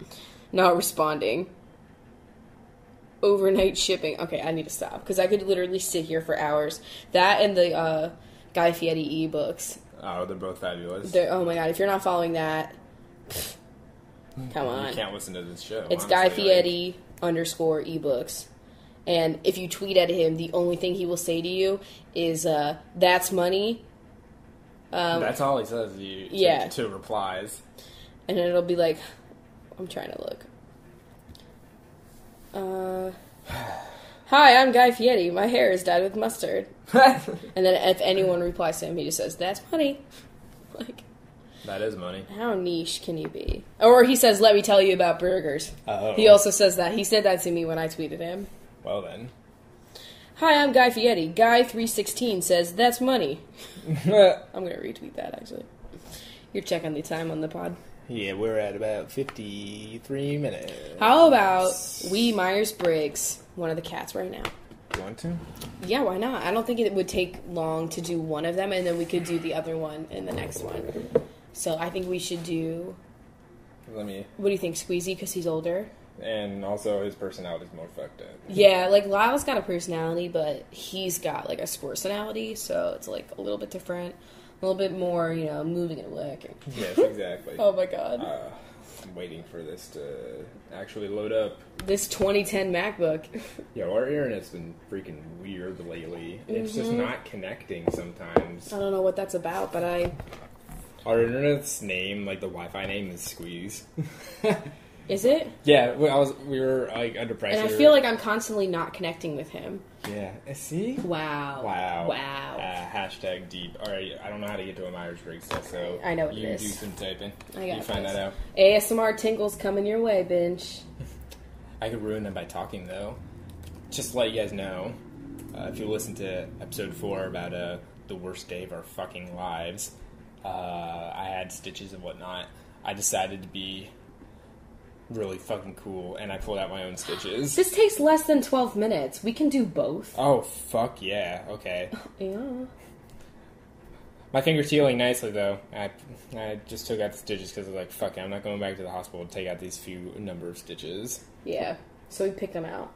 [SPEAKER 1] Not responding. Overnight shipping. Okay, I need to stop. Because I could literally sit here for hours. That and the Guy Fieri ebooks.
[SPEAKER 2] Oh, they're both fabulous.
[SPEAKER 1] Oh my god, if you're not following that, come on.
[SPEAKER 2] You can't listen to this show.
[SPEAKER 1] It's Guy Fieri _ ebooks. And if you tweet at him, the only thing he will say to you is, that's money.
[SPEAKER 2] That's all he says to replies.
[SPEAKER 1] And then it'll be like, I'm trying to look. Hi, I'm Guy Fieri. My hair is dyed with mustard. And then if anyone replies to him, he just says, that's money. Like,
[SPEAKER 2] that is money.
[SPEAKER 1] How niche can you be? Or he says, let me tell you about burgers.
[SPEAKER 2] Oh.
[SPEAKER 1] He also says that. He said that to me when I tweeted him.
[SPEAKER 2] Well then.
[SPEAKER 1] Hi, I'm Guy Fieri. Guy316 says, that's money. I'm going to retweet that, actually. You're checking the time on the pod.
[SPEAKER 2] Yeah, we're at about 53 minutes.
[SPEAKER 1] How about we Myers-Briggs one of the cats right now?
[SPEAKER 2] You want to?
[SPEAKER 1] Yeah, why not? I don't think it would take long to do one of them, and then we could do the other one in the next one. So I think we should do... What do you think, Squeezie, because he's older?
[SPEAKER 2] And also his personality's more fucked up.
[SPEAKER 1] Yeah, like, Lyle's got a personality, but he's got, like, a sportsonality, so it's, like, a little bit different. A little bit more, you know, moving and working.
[SPEAKER 2] Yes, exactly.
[SPEAKER 1] Oh, my God.
[SPEAKER 2] I'm waiting for this to actually load up.
[SPEAKER 1] This 2010 MacBook.
[SPEAKER 2] Yo, our internet's been freaking weird lately. It's just not connecting sometimes.
[SPEAKER 1] I don't know what that's about, but
[SPEAKER 2] Our internet's name, like the Wi-Fi name, is Squeeze.
[SPEAKER 1] Is it?
[SPEAKER 2] Yeah, we were like under pressure.
[SPEAKER 1] And I feel like I'm constantly not connecting with him.
[SPEAKER 2] Yeah, see?
[SPEAKER 1] Wow.
[SPEAKER 2] Hashtag deep. Alright, I don't know how to get to a Myers-Briggs test, so
[SPEAKER 1] I know what it is.
[SPEAKER 2] You do some typing.
[SPEAKER 1] I got
[SPEAKER 2] You find
[SPEAKER 1] this.
[SPEAKER 2] that out.
[SPEAKER 1] ASMR tingles coming your way, Bench.
[SPEAKER 2] I could ruin them by talking, though. Just to let you guys know, if you listen to episode 4 about the worst day of our fucking lives, I had stitches and whatnot. I decided to be really fucking cool, and I pulled out my own stitches.
[SPEAKER 1] This takes less than 12 minutes. We can do both.
[SPEAKER 2] Oh, fuck yeah. Okay.
[SPEAKER 1] Yeah.
[SPEAKER 2] My finger's healing nicely, though. I just took out the stitches because I was like, fuck it, I'm not going back to the hospital to take out these few number of stitches.
[SPEAKER 1] Yeah. So we pick them out.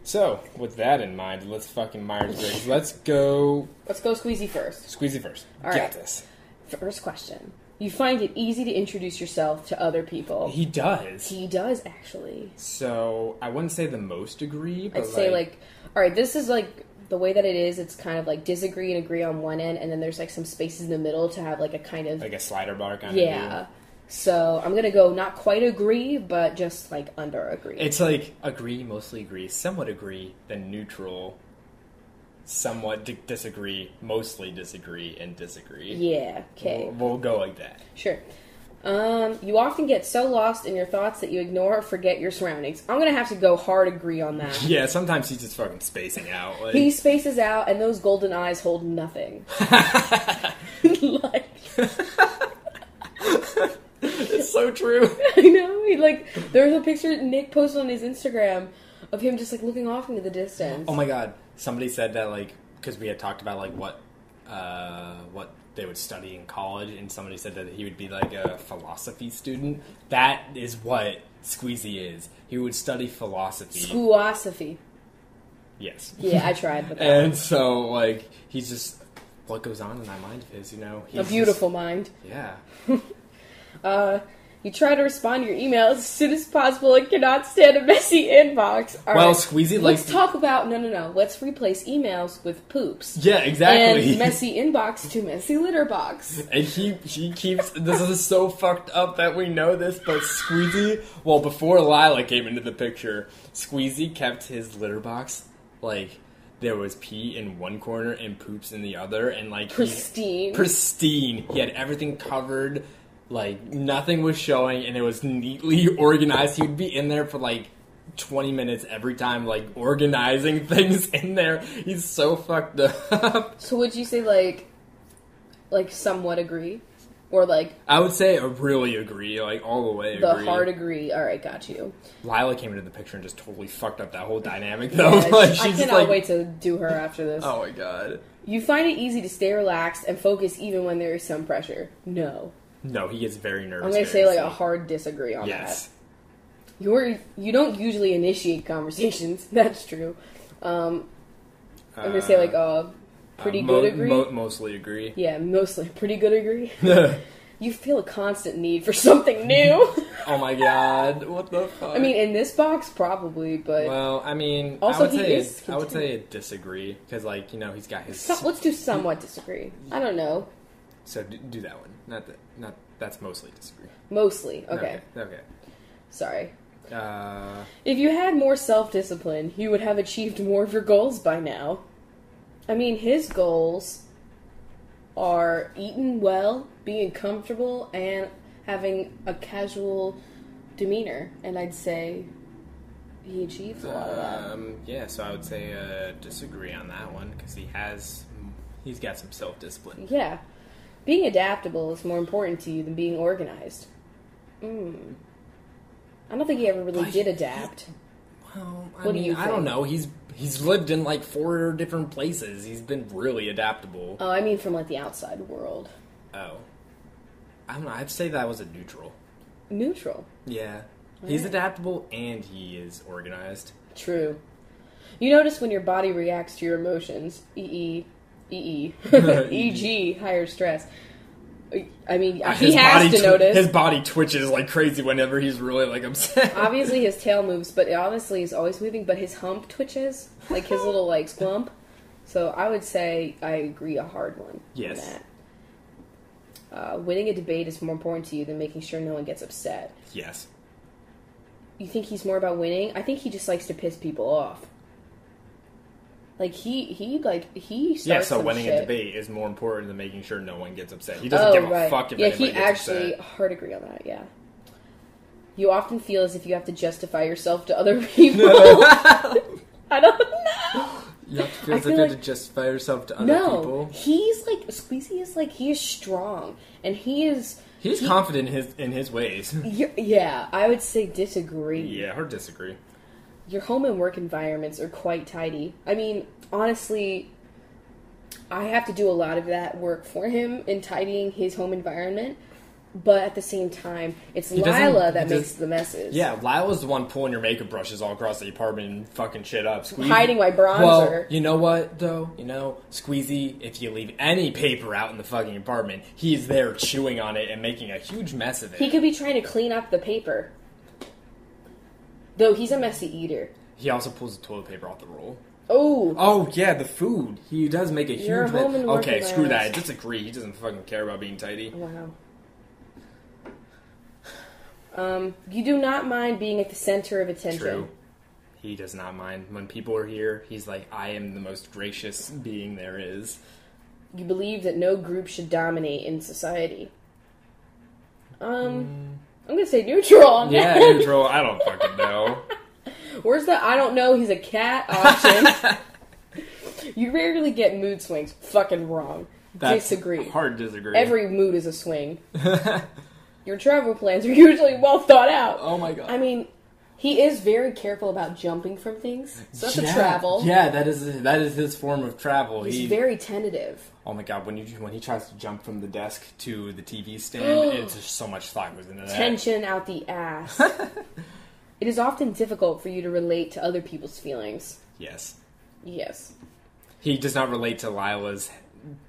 [SPEAKER 2] So, with that in mind, let's fucking Myers-Briggs. Let's go
[SPEAKER 1] Squeezie first.
[SPEAKER 2] Squeezie first.
[SPEAKER 1] All
[SPEAKER 2] Got
[SPEAKER 1] right.
[SPEAKER 2] this.
[SPEAKER 1] First question. You find it easy to introduce yourself to other people.
[SPEAKER 2] He does.
[SPEAKER 1] He does, actually.
[SPEAKER 2] So, I wouldn't say the most degree, but
[SPEAKER 1] I'd say, alright, this is, the way that it is, it's kind of, disagree and agree on one end, and then there's, some spaces in the middle to have, a kind of...
[SPEAKER 2] like a slider bar kind of
[SPEAKER 1] Yeah. So, I'm gonna go not quite agree, but just, under agree.
[SPEAKER 2] It's, agree, mostly agree, somewhat agree, then neutral, somewhat disagree, mostly disagree, and disagree.
[SPEAKER 1] Yeah, okay.
[SPEAKER 2] We'll go like that.
[SPEAKER 1] Sure. You often get so lost in your thoughts that you ignore or forget your surroundings. I'm gonna have to go hard agree on that.
[SPEAKER 2] Yeah, sometimes he's just fucking spacing out.
[SPEAKER 1] He spaces out, and those golden eyes hold nothing.
[SPEAKER 2] It's so true.
[SPEAKER 1] I know. There was a picture Nick posted on his Instagram of him just looking off into the distance.
[SPEAKER 2] Oh my god! Somebody said that because we had talked about what they would study in college, and somebody said that he would be a philosophy student. That is what Squeezie is. He would study philosophy.
[SPEAKER 1] Squeezie.
[SPEAKER 2] Yes.
[SPEAKER 1] Yeah, I tried with that.
[SPEAKER 2] And so he's just what goes on in that mind of his. He's
[SPEAKER 1] a beautiful mind.
[SPEAKER 2] Yeah.
[SPEAKER 1] You try to respond to your emails as soon as possible and cannot stand a messy inbox. All right.
[SPEAKER 2] Squeezie
[SPEAKER 1] Let's talk about... No. Let's replace emails with poops.
[SPEAKER 2] Yeah, exactly.
[SPEAKER 1] And messy inbox to messy litter box.
[SPEAKER 2] And he keeps... This is so fucked up that we know this, but Squeezie... Well, before Lila came into the picture, Squeezie kept his litter box, there was pee in one corner and poops in the other, and
[SPEAKER 1] Pristine.
[SPEAKER 2] Pristine. He had everything covered... nothing was showing, and it was neatly organized. He would be in there for, 20 minutes every time, organizing things in there. He's so fucked up.
[SPEAKER 1] So would you say, somewhat agree? Or,
[SPEAKER 2] I would say I really agree, all the way agree.
[SPEAKER 1] The hard agree. Alright, got you.
[SPEAKER 2] Lila came into the picture and just totally fucked up that whole dynamic, though.
[SPEAKER 1] Yeah, I
[SPEAKER 2] she's
[SPEAKER 1] cannot wait to do her after this.
[SPEAKER 2] Oh, my God.
[SPEAKER 1] You find it easy to stay relaxed and focus even when there is some pressure. No.
[SPEAKER 2] No, he gets very nervous.
[SPEAKER 1] I'm going to say a hard disagree on
[SPEAKER 2] that.
[SPEAKER 1] You don't usually initiate conversations. That's true. I'm going to say pretty good agree.
[SPEAKER 2] Mostly agree.
[SPEAKER 1] Yeah, mostly. Pretty good agree. You feel a constant need for something new.
[SPEAKER 2] Oh my god, what the fuck?
[SPEAKER 1] I mean, in this box, probably, but...
[SPEAKER 2] Well, I mean,
[SPEAKER 1] also,
[SPEAKER 2] I would say a disagree, because, he's got his...
[SPEAKER 1] let's do somewhat disagree. I don't know.
[SPEAKER 2] So, do that one. That's mostly disagree.
[SPEAKER 1] Mostly, okay.
[SPEAKER 2] Okay.
[SPEAKER 1] Sorry. If you had more self-discipline, you would have achieved more of your goals by now. I mean, his goals are eating well, being comfortable, and having a casual demeanor. And I'd say he achieves a lot of that.
[SPEAKER 2] Yeah, so I would say disagree on that one, because he's got some self-discipline.
[SPEAKER 1] Yeah. Being adaptable is more important to you than being organized. I don't think he ever really did adapt.
[SPEAKER 2] What do you think? I don't know. He's lived in 4 different places. He's been really adaptable.
[SPEAKER 1] Oh, I mean from the outside world.
[SPEAKER 2] Oh. I don't know. I'd say that was a neutral.
[SPEAKER 1] Neutral?
[SPEAKER 2] Yeah. He's adaptable and he is organized.
[SPEAKER 1] True. You notice when your body reacts to your emotions, e.g. higher stress. I mean, he has to notice.
[SPEAKER 2] His body twitches like crazy whenever he's really like upset.
[SPEAKER 1] Obviously, his tail moves, but honestly, he's always moving. But his hump twitches, like his little like squump. So I would say I agree, a hard one.
[SPEAKER 2] Yes.
[SPEAKER 1] On that. Winning a debate is more important to you than making sure no one gets upset.
[SPEAKER 2] Yes.
[SPEAKER 1] You think he's more about winning? I think he just likes to piss people off. Like he starts
[SPEAKER 2] Yeah, so
[SPEAKER 1] some
[SPEAKER 2] winning
[SPEAKER 1] shit.
[SPEAKER 2] a debate is more important than making sure no one gets upset. He doesn't give a fuck if anybody gets upset.
[SPEAKER 1] He hard agree on that. Yeah. You often feel as if you have to justify yourself to other people. I don't know.
[SPEAKER 2] You have to feel as if you have to justify yourself to other people.
[SPEAKER 1] He's like Squeezie is like he is strong and he's
[SPEAKER 2] confident in his ways.
[SPEAKER 1] Yeah, I would say disagree.
[SPEAKER 2] Yeah, or disagree.
[SPEAKER 1] Your home and work environments are quite tidy. I mean, honestly, I have to do a lot of that work for him in tidying his home environment. But at the same time, it's Lila that makes the messes.
[SPEAKER 2] Yeah, Lila's the one pulling your makeup brushes all across the apartment and fucking shit up. Squeezie,
[SPEAKER 1] hiding my bronzer.
[SPEAKER 2] Well, you know what, though? Squeezie, if you leave any paper out in the fucking apartment, he's there chewing on it and making a huge mess of it.
[SPEAKER 1] He could be trying to clean up the paper. Though he's a messy eater.
[SPEAKER 2] He also pulls the toilet paper off the roll.
[SPEAKER 1] Oh,
[SPEAKER 2] yeah, the food. He does make a huge mess. Okay, screw that. I disagree. He doesn't fucking care about being tidy.
[SPEAKER 1] Wow. You do not mind being at the center of attention.
[SPEAKER 2] True. He does not mind. When people are here, he's like, I am the most gracious being there is.
[SPEAKER 1] You believe that no group should dominate in society. I'm gonna say neutral on that.
[SPEAKER 2] Yeah, neutral. I don't fucking know.
[SPEAKER 1] Where's the I don't know, he's a cat option? You rarely get mood swings. Fucking wrong. Disagree.
[SPEAKER 2] Hard disagree.
[SPEAKER 1] Every mood is a swing. Your travel plans are usually well thought out.
[SPEAKER 2] Oh my god.
[SPEAKER 1] I mean, he is very careful about jumping from things. So that's a travel.
[SPEAKER 2] Yeah, that is his form of travel.
[SPEAKER 1] He's very tentative.
[SPEAKER 2] Oh my god, when he tries to jump from the desk to the TV stand, it's just so much thought goes into that.
[SPEAKER 1] Tension out the ass. It is often difficult for you to relate to other people's feelings.
[SPEAKER 2] Yes.
[SPEAKER 1] Yes.
[SPEAKER 2] He does not relate to Lila's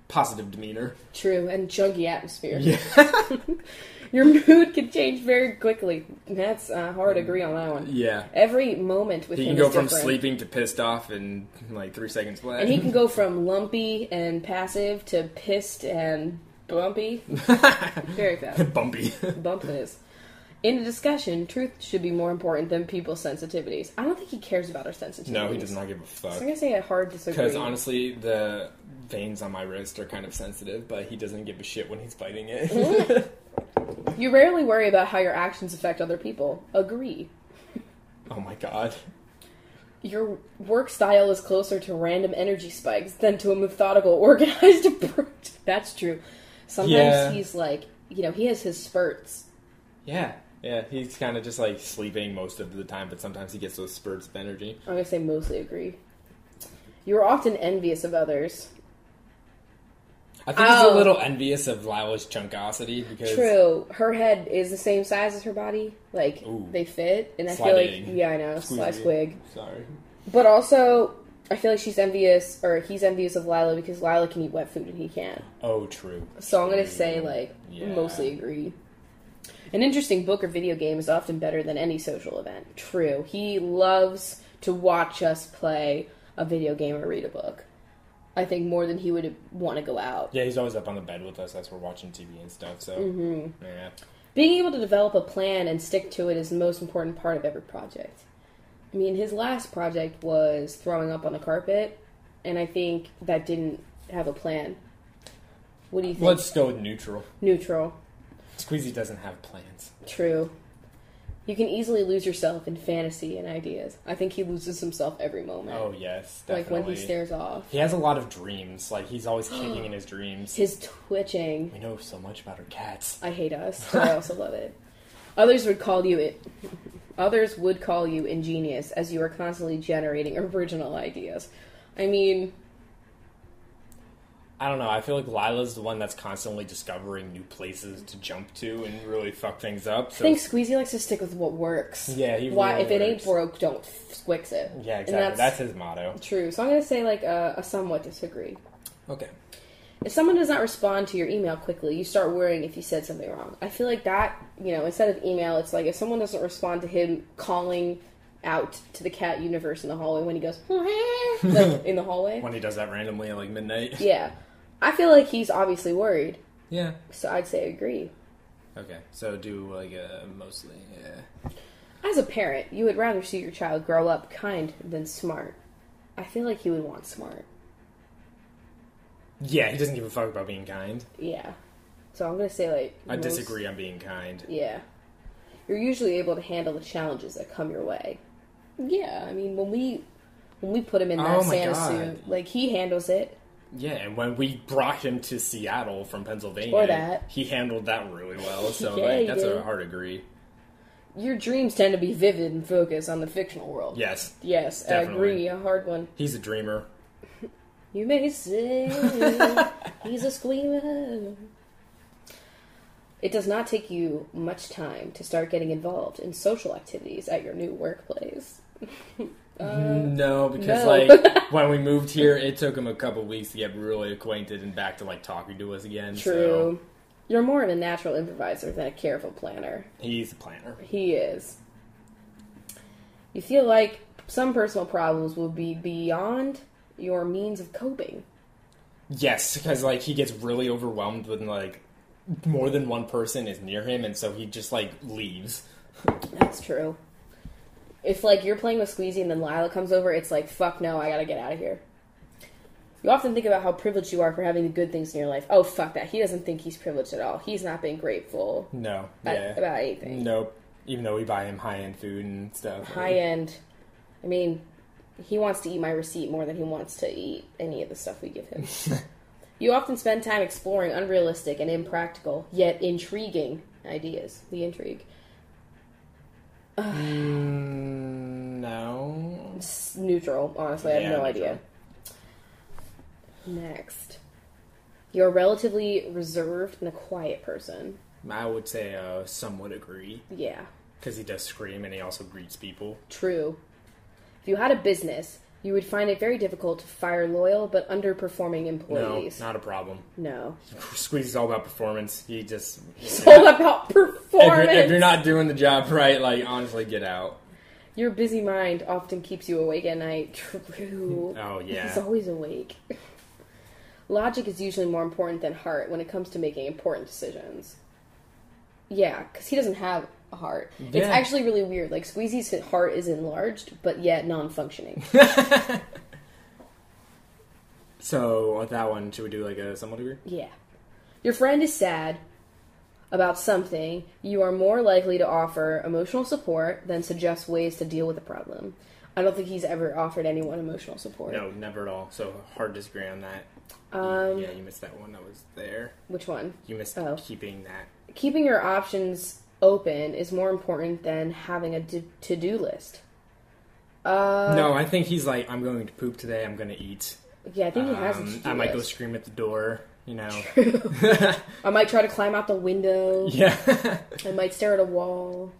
[SPEAKER 2] positive demeanor.
[SPEAKER 1] True, and chunky atmosphere.
[SPEAKER 2] Yeah.
[SPEAKER 1] Your mood can change very quickly. That's hard to agree on that one.
[SPEAKER 2] Yeah.
[SPEAKER 1] Every moment with him
[SPEAKER 2] He can go
[SPEAKER 1] is
[SPEAKER 2] from
[SPEAKER 1] different.
[SPEAKER 2] sleeping to pissed off in like 3 seconds flat.
[SPEAKER 1] And he can go from lumpy and passive to pissed and bumpy. Very fast.
[SPEAKER 2] Bumpy.
[SPEAKER 1] Bumpiness. In a discussion, truth should be more important than people's sensitivities. I don't think he cares about our sensitivities.
[SPEAKER 2] No, he does not give a fuck.
[SPEAKER 1] So I'm going to say a hard disagree.
[SPEAKER 2] Because honestly, the veins on my wrist are kind of sensitive, but he doesn't give a shit when he's biting it.
[SPEAKER 1] You rarely worry about how your actions affect other people. Agree.
[SPEAKER 2] Oh my god.
[SPEAKER 1] Your work style is closer to random energy spikes than to a methodical, organized approach. That's true. Sometimes he's like, he has his spurts.
[SPEAKER 2] Yeah. Yeah, he's kind of just like sleeping most of the time, but sometimes he gets those spurts of energy.
[SPEAKER 1] I'm going to say mostly agree. You're often envious of others.
[SPEAKER 2] I think he's a little envious of Lila's chunkosity because...
[SPEAKER 1] True. Her head is the same size as her body. Like, they fit. And I feel like... Yeah, I know. Sly squig.
[SPEAKER 2] Sorry.
[SPEAKER 1] But also, I feel like he's envious of Lila because Lila can eat wet food and he can't.
[SPEAKER 2] Oh, true.
[SPEAKER 1] So I'm going to say, mostly agree. An interesting book or video game is often better than any social event. True. He loves to watch us play a video game or read a book. I think more than he would want to go out.
[SPEAKER 2] Yeah, he's always up on the bed with us as we're watching TV and stuff, so... Yeah.
[SPEAKER 1] Being able to develop a plan and stick to it is the most important part of every project. I mean, his last project was throwing up on a carpet, and I think that didn't have a plan. What do you think?
[SPEAKER 2] Let's go with neutral.
[SPEAKER 1] Neutral.
[SPEAKER 2] Squeezie doesn't have plans.
[SPEAKER 1] True. You can easily lose yourself in fantasy and ideas. I think he loses himself every moment.
[SPEAKER 2] Oh, yes, definitely.
[SPEAKER 1] Like when he stares off.
[SPEAKER 2] He has a lot of dreams. Like, he's always kicking in his dreams.
[SPEAKER 1] His twitching.
[SPEAKER 2] We know so much about our cats.
[SPEAKER 1] I hate us, but I also love it. Others would call you ingenious, as you are constantly generating original ideas. I mean...
[SPEAKER 2] I don't know. I feel like Lila's the one that's constantly discovering new places to jump to and really fuck things up. So.
[SPEAKER 1] I think Squeezie likes to stick with what works.
[SPEAKER 2] Yeah, he
[SPEAKER 1] Why?
[SPEAKER 2] really
[SPEAKER 1] If it
[SPEAKER 2] works.
[SPEAKER 1] ain't broke, don't squix it.
[SPEAKER 2] Yeah, exactly. That's his motto.
[SPEAKER 1] True. So I'm going to say a somewhat disagree.
[SPEAKER 2] Okay.
[SPEAKER 1] If someone does not respond to your email quickly, you start worrying if you said something wrong. I feel like that, instead of email, it's like if someone doesn't respond to him calling out to the cat universe in the hallway when he goes, like, in the hallway.
[SPEAKER 2] When he does that randomly at, like, midnight.
[SPEAKER 1] Yeah. I feel like he's obviously worried.
[SPEAKER 2] Yeah.
[SPEAKER 1] So I'd say agree.
[SPEAKER 2] Okay, so do, like, mostly, yeah.
[SPEAKER 1] As a parent, you would rather see your child grow up kind than smart. I feel like he would want smart.
[SPEAKER 2] Yeah, he doesn't give a fuck about being kind.
[SPEAKER 1] Yeah. So I'm going to say, like...
[SPEAKER 2] I disagree on being kind.
[SPEAKER 1] Yeah. You're usually able to handle the challenges that come your way. Yeah, I mean, when we put him in that Santa suit, like, he handles it.
[SPEAKER 2] Yeah, and when we brought him to Seattle from Pennsylvania,
[SPEAKER 1] or that.
[SPEAKER 2] He handled that really well, so
[SPEAKER 1] yeah,
[SPEAKER 2] like, that's a hard agree.
[SPEAKER 1] Your dreams tend to be vivid and focused on the fictional world.
[SPEAKER 2] Yes.
[SPEAKER 1] Yes, definitely. I agree, a hard one.
[SPEAKER 2] He's a dreamer.
[SPEAKER 1] You may say he's a squeamer. It does not take you much time to start getting involved in social activities at your new workplace.
[SPEAKER 2] No, because like when we moved here, it took him a couple weeks to get really acquainted and back to like talking to us again.
[SPEAKER 1] True. So. You're more of a natural improviser than a careful planner.
[SPEAKER 2] He's a planner.
[SPEAKER 1] He is. You feel like some personal problems will be beyond your means of coping.
[SPEAKER 2] Yes, because like he gets really overwhelmed when like more than one person is near him, and so he just like leaves.
[SPEAKER 1] That's true. If, like, you're playing with Squeezie and then Lila comes over, it's like, fuck no, I gotta get out of here. You often think about how privileged you are for having the good things in your life. Oh, fuck that. He doesn't think he's privileged at all. He's not being grateful.
[SPEAKER 2] No.
[SPEAKER 1] About anything.
[SPEAKER 2] Nope. Even though we buy him high-end food and stuff.
[SPEAKER 1] High-end. I mean, he wants to eat my receipt more than he wants to eat any of the stuff we give him. You often spend time exploring unrealistic and impractical, yet intriguing ideas. The intrigue.
[SPEAKER 2] No.
[SPEAKER 1] It's neutral, honestly. I have no idea. Next. You're relatively reserved and a quiet person.
[SPEAKER 2] I would say some would agree.
[SPEAKER 1] Yeah.
[SPEAKER 2] Because he does scream and he also greets people.
[SPEAKER 1] True. If you had a business, you would find it very difficult to fire loyal but underperforming employees.
[SPEAKER 2] No, not a problem.
[SPEAKER 1] No.
[SPEAKER 2] Squeeze's all about performance. He's
[SPEAKER 1] all about performance.
[SPEAKER 2] If you're not doing the job right, like, honestly, get out.
[SPEAKER 1] Your busy mind often keeps you awake at night. True.
[SPEAKER 2] Oh, yeah.
[SPEAKER 1] He's always awake. Logic is usually more important than heart when it comes to making important decisions. Yeah, because he doesn't have a heart. Yeah. It's actually really weird. Like, Squeezee's heart is enlarged, but yet non-functioning.
[SPEAKER 2] So, on that one, should we do, like, a somewhat agree?
[SPEAKER 1] Yeah. Your friend is sad about something. You are more likely to offer emotional support than suggest ways to deal with the problem. I don't think he's ever offered anyone emotional support.
[SPEAKER 2] No, never at all. So, hard to disagree on that. Yeah, you missed that one that was there.
[SPEAKER 1] Which one?
[SPEAKER 2] You missed keeping that.
[SPEAKER 1] Keeping your options open is more important than having a to-do list.
[SPEAKER 2] No, I think he's like, I'm going to poop today, I'm going to eat.
[SPEAKER 1] Yeah, I think he has a to-do
[SPEAKER 2] I might
[SPEAKER 1] list.
[SPEAKER 2] go scream at the door, you know.
[SPEAKER 1] True. I might try to climb out the window.
[SPEAKER 2] Yeah.
[SPEAKER 1] I might stare at a wall.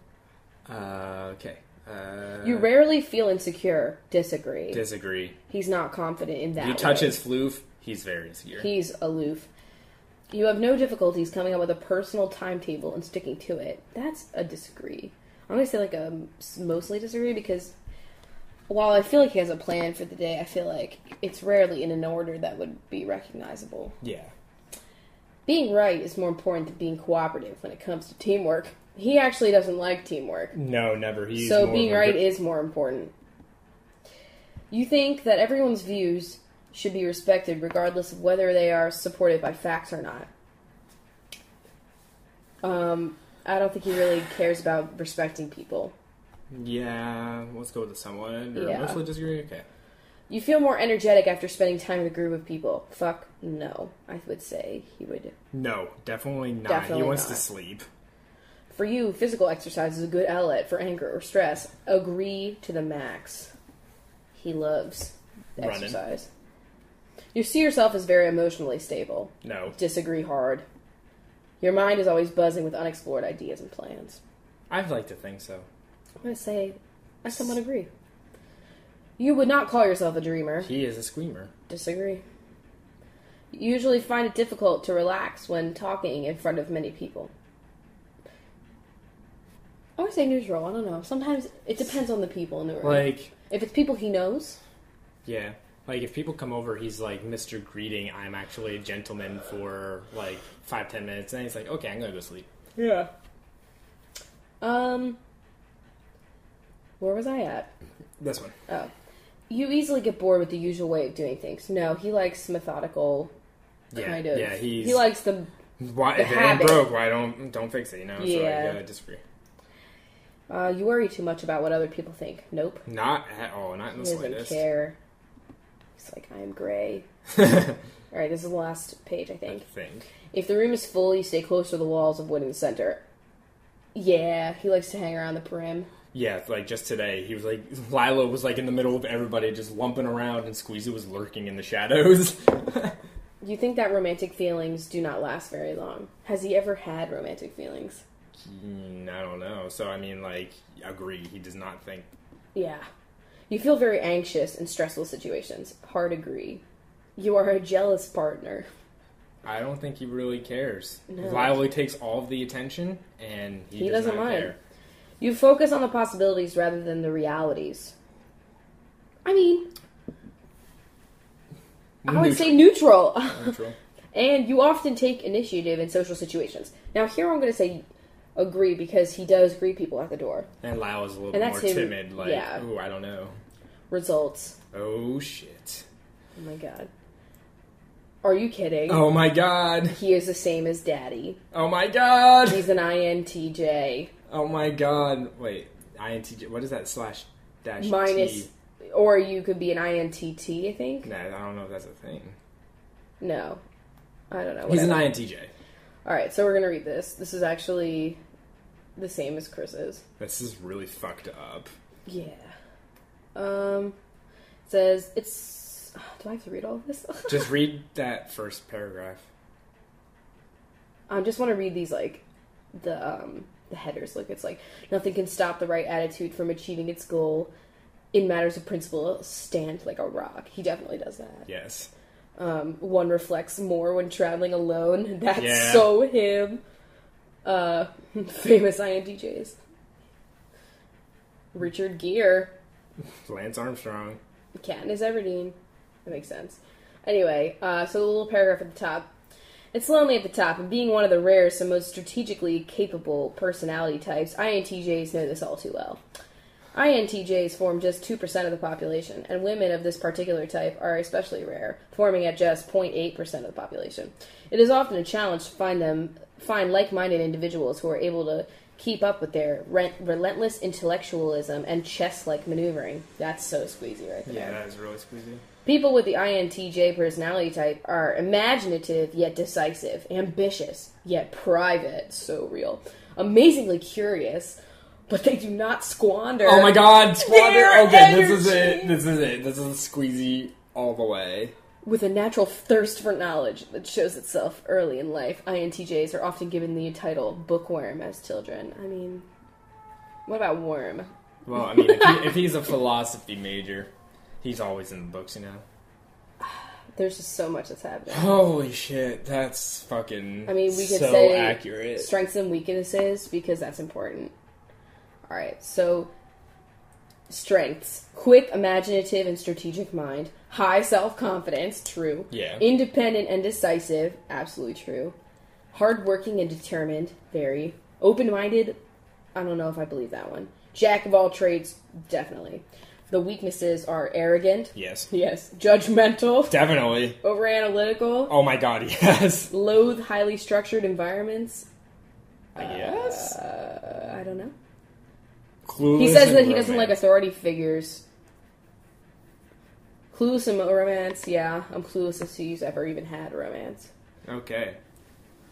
[SPEAKER 2] Okay.
[SPEAKER 1] You rarely feel insecure. Disagree.
[SPEAKER 2] Disagree.
[SPEAKER 1] He's not confident in that.
[SPEAKER 2] You touch his floof, he's very insecure.
[SPEAKER 1] He's aloof. You have no difficulties coming up with a personal timetable and sticking to it. That's a disagree. I'm going to say like a mostly disagree because while I feel like he has a plan for the day, I feel like it's rarely in an order that would be recognizable.
[SPEAKER 2] Yeah.
[SPEAKER 1] Being right is more important than being cooperative when it comes to teamwork. He actually doesn't like teamwork.
[SPEAKER 2] No, never.
[SPEAKER 1] So being right is more important. You think that everyone's views should be respected regardless of whether they are supported by facts or not. I don't think he really cares about respecting people.
[SPEAKER 2] Yeah, let's go with the somewhat. Or
[SPEAKER 1] yeah.
[SPEAKER 2] Mostly disagree? Okay.
[SPEAKER 1] You feel more energetic after spending time with a group of people. Fuck no, I would say he would.
[SPEAKER 2] No, definitely not.
[SPEAKER 1] Definitely
[SPEAKER 2] he wants
[SPEAKER 1] not.
[SPEAKER 2] to sleep.
[SPEAKER 1] For you, physical exercise is a good outlet for anger or stress. Agree to the max. He loves exercise. You see yourself as very emotionally stable.
[SPEAKER 2] No.
[SPEAKER 1] Disagree hard. Your mind is always buzzing with unexplored ideas and plans.
[SPEAKER 2] I'd like to think so.
[SPEAKER 1] I'm going to say, I somewhat agree. You would not call yourself a dreamer.
[SPEAKER 2] He is a screamer.
[SPEAKER 1] Disagree. You usually find it difficult to relax when talking in front of many people. I would say neutral. I don't know. Sometimes it depends on the people in the room.
[SPEAKER 2] Like,
[SPEAKER 1] if it's people he knows.
[SPEAKER 2] Yeah. Like, if people come over, he's like, Mr. Greeting, I'm actually a gentleman for, like, 5-10 minutes. And he's like, okay, I'm gonna go sleep.
[SPEAKER 1] Yeah. Where was I at?
[SPEAKER 2] This one.
[SPEAKER 1] Oh. You easily get bored with the usual way of doing things. No, he likes methodical kind of.
[SPEAKER 2] Yeah,
[SPEAKER 1] he likes the
[SPEAKER 2] why, if it ain't broke, why don't fix it, you know?
[SPEAKER 1] Yeah.
[SPEAKER 2] So I disagree.
[SPEAKER 1] You worry too much about what other people think. Nope.
[SPEAKER 2] Not at all. Not in the slightest.
[SPEAKER 1] He doesn't care. He's like, I am gray. Alright, this is the last page, I think. If the room is full, you stay close to the walls, avoiding the center. Yeah, he likes to hang around the perim.
[SPEAKER 2] Yeah, like just today, he was like, Lila was like in the middle of everybody just lumping around, and Squeezie was lurking in the shadows.
[SPEAKER 1] You think that romantic feelings do not last very long. Has he ever had romantic feelings?
[SPEAKER 2] I don't know. So, I mean, like, agree. He does not think.
[SPEAKER 1] Yeah. You feel very anxious in stressful situations. Hard agree. You are a jealous partner.
[SPEAKER 2] I don't think he really cares.
[SPEAKER 1] No.
[SPEAKER 2] Lila takes all of the attention, and he doesn't mind. Care.
[SPEAKER 1] You focus on the possibilities rather than the realities. I mean, I would say neutral.
[SPEAKER 2] Neutral.
[SPEAKER 1] And you often take initiative in social situations. Now, here I'm going to say agree, because he does greet people at the door.
[SPEAKER 2] And Lila's a little bit more timid. Like, ooh, I don't know.
[SPEAKER 1] Results.
[SPEAKER 2] Oh, shit.
[SPEAKER 1] Oh, my God. Are you kidding?
[SPEAKER 2] Oh, my God.
[SPEAKER 1] He is the same as Daddy.
[SPEAKER 2] Oh, my God.
[SPEAKER 1] He's an INTJ.
[SPEAKER 2] Oh, my God. Wait, INTJ. What is that slash dash
[SPEAKER 1] minus
[SPEAKER 2] T?
[SPEAKER 1] Or you could be an INTT, I think.
[SPEAKER 2] Nah, I don't know if that's a thing.
[SPEAKER 1] No. I don't know.
[SPEAKER 2] He's an INTJ.
[SPEAKER 1] Alright, so we're going to read this. This is actually the same as Chris's.
[SPEAKER 2] This is really fucked up.
[SPEAKER 1] Yeah. It says, it's... Do I have to read all of this?
[SPEAKER 2] Just read that first paragraph.
[SPEAKER 1] I just want to read these, like, the headers. Like, it's like, nothing can stop the right attitude from achieving its goal. In matters of principle, stand like a rock. He definitely does that.
[SPEAKER 2] Yes.
[SPEAKER 1] One reflects more when traveling alone. That's so him. Famous INTJs. Richard Gere.
[SPEAKER 2] Lance Armstrong.
[SPEAKER 1] Katniss Everdeen. That makes sense. Anyway, so the little paragraph at the top. It's lonely at the top, and being one of the rarest and most strategically capable personality types, INTJs know this all too well. INTJs form just 2% of the population, and women of this particular type are especially rare, forming at just 0.8% of the population. It is often a challenge to find like-minded individuals who are able to keep up with their relentless intellectualism and chess-like maneuvering. That's so Squeezie right there.
[SPEAKER 2] Yeah, that is really Squeezie.
[SPEAKER 1] People with the INTJ personality type are imaginative yet decisive, ambitious yet private, so real, amazingly curious, but they do not squander.
[SPEAKER 2] Oh my God, squander! Okay,
[SPEAKER 1] energy.
[SPEAKER 2] This is it. This is Squeezie all the way.
[SPEAKER 1] With a natural thirst for knowledge that shows itself early in life, INTJs are often given the title bookworm as children. I mean, what about worm?
[SPEAKER 2] Well, I mean, if he's a philosophy major, he's always in the books, you know?
[SPEAKER 1] There's just so much that's happening.
[SPEAKER 2] Holy shit, that's fucking
[SPEAKER 1] I mean, we could
[SPEAKER 2] so
[SPEAKER 1] say
[SPEAKER 2] accurate.
[SPEAKER 1] Strengths and weaknesses, because that's important. Alright, so strengths. Quick, imaginative, and strategic mind. High self-confidence, true.
[SPEAKER 2] Yeah.
[SPEAKER 1] Independent and decisive, absolutely true. Hardworking and determined, very. Open-minded, I don't know if I believe that one. Jack of all trades, definitely. The weaknesses are arrogant.
[SPEAKER 2] Yes.
[SPEAKER 1] Yes. Judgmental.
[SPEAKER 2] Definitely.
[SPEAKER 1] Over-analytical.
[SPEAKER 2] Oh my God, yes.
[SPEAKER 1] Loathe highly structured environments.
[SPEAKER 2] I guess.
[SPEAKER 1] I don't know.
[SPEAKER 2] Clueless.
[SPEAKER 1] He says that he doesn't like authority figures. Clueless in romance, yeah. I'm clueless if he's ever even had a romance.
[SPEAKER 2] Okay.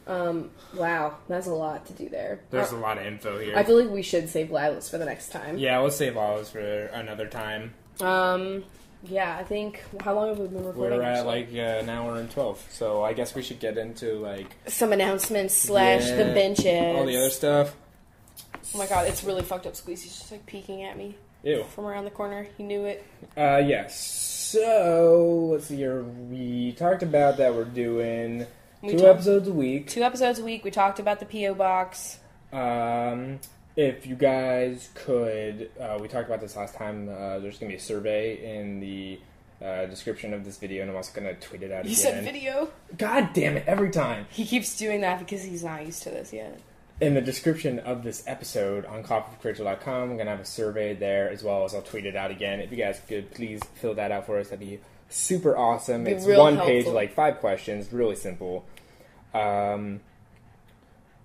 [SPEAKER 1] Wow, that's a lot to do there.
[SPEAKER 2] There's a lot of info here.
[SPEAKER 1] I feel like we should save Lilas for the next time.
[SPEAKER 2] Yeah, let's save Lilas for another time.
[SPEAKER 1] Yeah, I think, how long have we been recording?
[SPEAKER 2] We're at like an hour and 12, so I guess we should get into like...
[SPEAKER 1] some announcements / the benches.
[SPEAKER 2] All the other stuff.
[SPEAKER 1] Oh my god, it's really fucked up. Squeezie's just like peeking at me.
[SPEAKER 2] Ew.
[SPEAKER 1] From around the corner. He knew it.
[SPEAKER 2] Yes. So, let's see here. We talked about that we're doing 2 episodes a week.
[SPEAKER 1] 2 episodes a week. We talked about the P.O. Box.
[SPEAKER 2] If you guys could, we talked about this last time, there's going to be a survey in the description of this video, and I'm also going to tweet it out again.
[SPEAKER 1] You said video?
[SPEAKER 2] God damn it, every time.
[SPEAKER 1] He keeps doing that because he's not used to this yet.
[SPEAKER 2] In the description of this episode on CoffeeWithChrachel.com, I'm going to have a survey there, as well as I'll tweet it out again. If you guys could please fill that out for us, that'd be super awesome. It's one page, like 5 questions, really simple.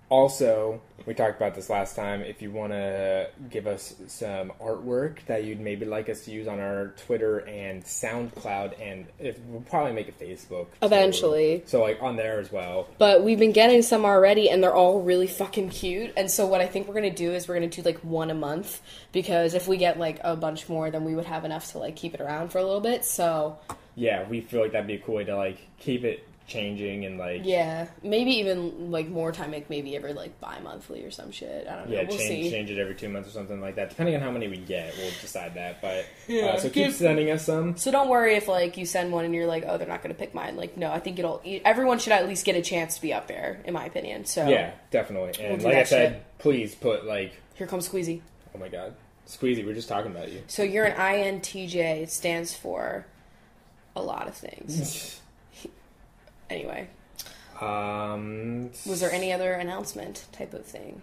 [SPEAKER 2] Also, we talked about this last time, if you want to give us some artwork that you'd maybe like us to use on our Twitter and SoundCloud, and we'll probably make a Facebook.
[SPEAKER 1] Eventually.
[SPEAKER 2] So, like, on there as well.
[SPEAKER 1] But we've been getting some already, and they're all really fucking cute. And so what I think we're going to do is we're going to do, like, 1 a month. Because if we get, like, a bunch more, then we would have enough to, like, keep it around for a little bit, so...
[SPEAKER 2] Yeah, we feel like that'd be a cool way to, like, keep it changing and, like...
[SPEAKER 1] Yeah, maybe even, like, more time, like, maybe every, like, bi-monthly or some shit. I don't know.
[SPEAKER 2] Yeah,
[SPEAKER 1] we'll see.
[SPEAKER 2] Change it every 2 months or something like that. Depending on how many we get, we'll decide that. But
[SPEAKER 1] yeah,
[SPEAKER 2] so keep sending us some.
[SPEAKER 1] So don't worry if, like, you send one and you're like, oh, they're not going to pick mine. Like, no, I think everyone should at least get a chance to be up there, in my opinion. So
[SPEAKER 2] yeah, definitely. And
[SPEAKER 1] we'll
[SPEAKER 2] like I said, please put, like...
[SPEAKER 1] Here comes Squeezie.
[SPEAKER 2] Oh my god. Squeezie, we're just talking about you.
[SPEAKER 1] So you're an INTJ. It stands for a lot of things. Anyway. Was there any other announcement type of thing?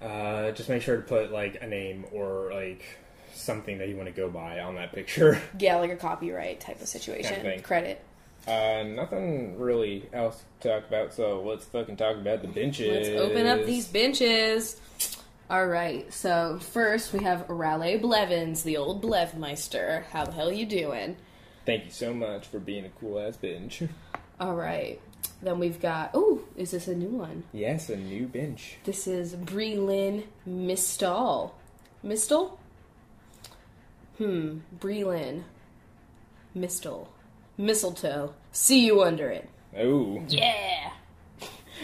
[SPEAKER 2] Just make sure to put, like, a name or, like, something that you want to go by on that picture.
[SPEAKER 1] Yeah, like a copyright type of situation.
[SPEAKER 2] Kind of thing.
[SPEAKER 1] Credit.
[SPEAKER 2] Nothing really else to talk about, so let's fucking talk about the benches.
[SPEAKER 1] Let's open up these benches. Alright, so first we have Raleigh Blevins, the old Blevmeister. How the hell you doing?
[SPEAKER 2] Thank you so much for being a cool-ass bench.
[SPEAKER 1] Alright. Then we've got... Oh, is this a new one?
[SPEAKER 2] Yes, a new bench.
[SPEAKER 1] This is Breelyn Mistal. Mistal? Breelyn Mistal. Mistletoe. See you under it.
[SPEAKER 2] Oh.
[SPEAKER 1] Yeah!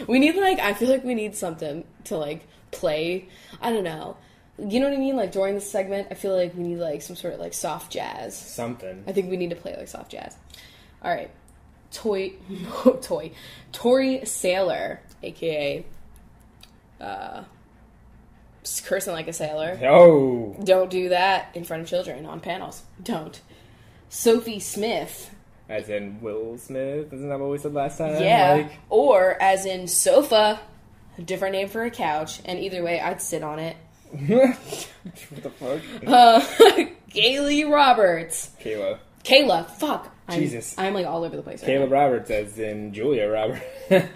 [SPEAKER 1] We need, like... I feel like we need something to, like, play. I don't know. You know what I mean? Like, during this segment, I feel like we need, like, some sort of, like, soft jazz.
[SPEAKER 2] Something.
[SPEAKER 1] I think we need to play, like, soft jazz. Alright. Tori Sailor, a.k.a. Cursing like a sailor.
[SPEAKER 2] No!
[SPEAKER 1] Don't do that in front of children on panels. Don't. Sophie Smith.
[SPEAKER 2] As in Will Smith? Isn't that what we said last time?
[SPEAKER 1] Yeah.
[SPEAKER 2] Like...
[SPEAKER 1] Or as in sofa. A different name for a couch. And either way, I'd sit on it.
[SPEAKER 2] What the fuck?
[SPEAKER 1] Kaylee Roberts. Kayla. Fuck.
[SPEAKER 2] Jesus.
[SPEAKER 1] I'm like all over the place right
[SPEAKER 2] Kayla
[SPEAKER 1] now.
[SPEAKER 2] Roberts, as in Julia Roberts.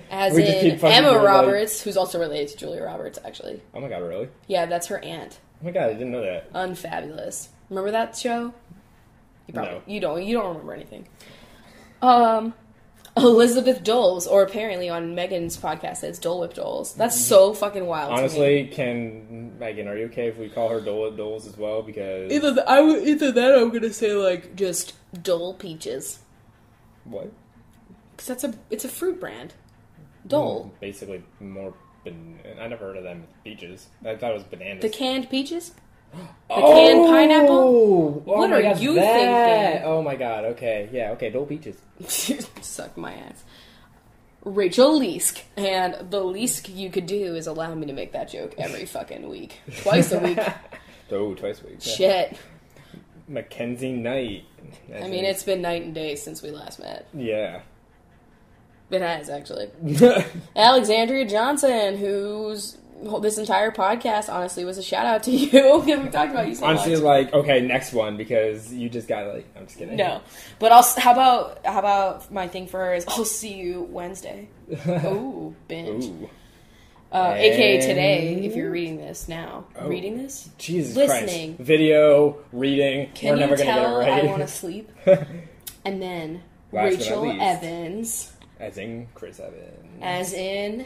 [SPEAKER 1] As in Emma Roberts, who's also related to Julia Roberts, actually.
[SPEAKER 2] Oh my god, really?
[SPEAKER 1] Yeah, that's her aunt.
[SPEAKER 2] Oh my god, I didn't know that.
[SPEAKER 1] Unfabulous. Remember that show? You probably
[SPEAKER 2] No.
[SPEAKER 1] You don't remember anything. Elizabeth Doles, or apparently on Megan's podcast, it's Dole Whip Doles. That's so fucking wild.
[SPEAKER 2] Honestly, Megan, are you okay if we call her Dole Whip Doles as well? Because
[SPEAKER 1] either that, I'm gonna say like just Dole Peaches.
[SPEAKER 2] What?
[SPEAKER 1] Because it's a fruit brand. Dole.
[SPEAKER 2] Basically, more. I never heard of them as peaches. I thought it was bananas.
[SPEAKER 1] The canned peaches. The canned pineapple?
[SPEAKER 2] Oh
[SPEAKER 1] what
[SPEAKER 2] my
[SPEAKER 1] are
[SPEAKER 2] god,
[SPEAKER 1] you
[SPEAKER 2] that.
[SPEAKER 1] thinking?
[SPEAKER 2] Oh my god, okay. Yeah, okay, Dole Peaches.
[SPEAKER 1] Suck my ass. Rachel Leask. And the least you could do is allow me to make that joke every fucking week. Twice a week.
[SPEAKER 2] Oh, twice a week. Yeah.
[SPEAKER 1] Shit.
[SPEAKER 2] Mackenzie Knight.
[SPEAKER 1] I mean, it's been night and day since we last met.
[SPEAKER 2] Yeah.
[SPEAKER 1] It has, actually. Alexandria Johnson, whose this entire podcast, honestly, was a shout-out to you. We talked about you so
[SPEAKER 2] honestly,
[SPEAKER 1] much.
[SPEAKER 2] like, okay, next one, because you just got, like, I'm just kidding.
[SPEAKER 1] No. But how about my thing for her is, I'll see you Wednesday. Ooh, binge.
[SPEAKER 2] Ooh.
[SPEAKER 1] AKA today, if you're reading this now.
[SPEAKER 2] Oh,
[SPEAKER 1] reading this?
[SPEAKER 2] Jesus
[SPEAKER 1] Listening.
[SPEAKER 2] Christ. Video, reading,
[SPEAKER 1] Can
[SPEAKER 2] we're never
[SPEAKER 1] you
[SPEAKER 2] going to get it
[SPEAKER 1] tell
[SPEAKER 2] right.
[SPEAKER 1] I want to sleep? And then,
[SPEAKER 2] Last but
[SPEAKER 1] Rachel
[SPEAKER 2] not least.
[SPEAKER 1] Evans.
[SPEAKER 2] As in Chris Evans.
[SPEAKER 1] As in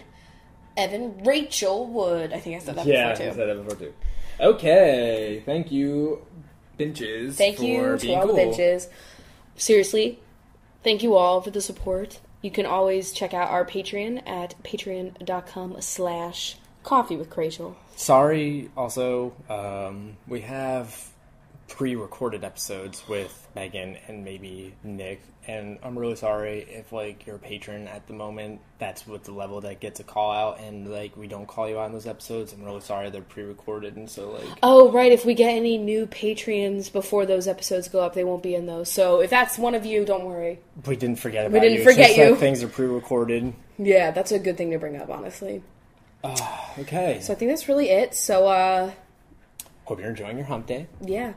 [SPEAKER 1] Evan Rachel Wood. I think I said that
[SPEAKER 2] yeah,
[SPEAKER 1] before, too.
[SPEAKER 2] I said that before, too. Okay. Thank you, benches.
[SPEAKER 1] Thank you to all the benches. Seriously, thank you all for the support. You can always check out our Patreon at patreon.com/CoffeeWithChrachel.
[SPEAKER 2] Sorry, also, we have pre-recorded episodes with Megan and maybe Nick, and I'm really sorry if, like, you're a patron at the moment, that's what the level that gets a call out, and, like, we don't call you out in those episodes. I'm really sorry they're pre-recorded, and so, like...
[SPEAKER 1] Oh, right, if we get any new Patreons before those episodes go up, they won't be in those. So if that's one of you, don't worry.
[SPEAKER 2] We didn't forget about you.
[SPEAKER 1] We didn't forget
[SPEAKER 2] it's just
[SPEAKER 1] you.
[SPEAKER 2] That things are pre-recorded.
[SPEAKER 1] Yeah, that's a good thing to bring up, honestly.
[SPEAKER 2] Okay.
[SPEAKER 1] So I think that's really it. So,
[SPEAKER 2] hope you're enjoying your hump day.
[SPEAKER 1] Yeah.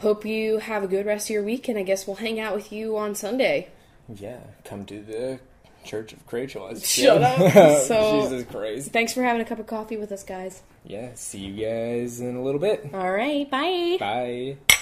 [SPEAKER 1] Hope you have a good rest of your week, and I guess we'll hang out with you on Sunday.
[SPEAKER 2] Yeah, come to the Church of Crachel.
[SPEAKER 1] Shut up. So,
[SPEAKER 2] Jesus Christ.
[SPEAKER 1] Thanks for having a cup of coffee with us, guys.
[SPEAKER 2] Yeah, see you guys in a little bit.
[SPEAKER 1] All right, bye.
[SPEAKER 2] Bye.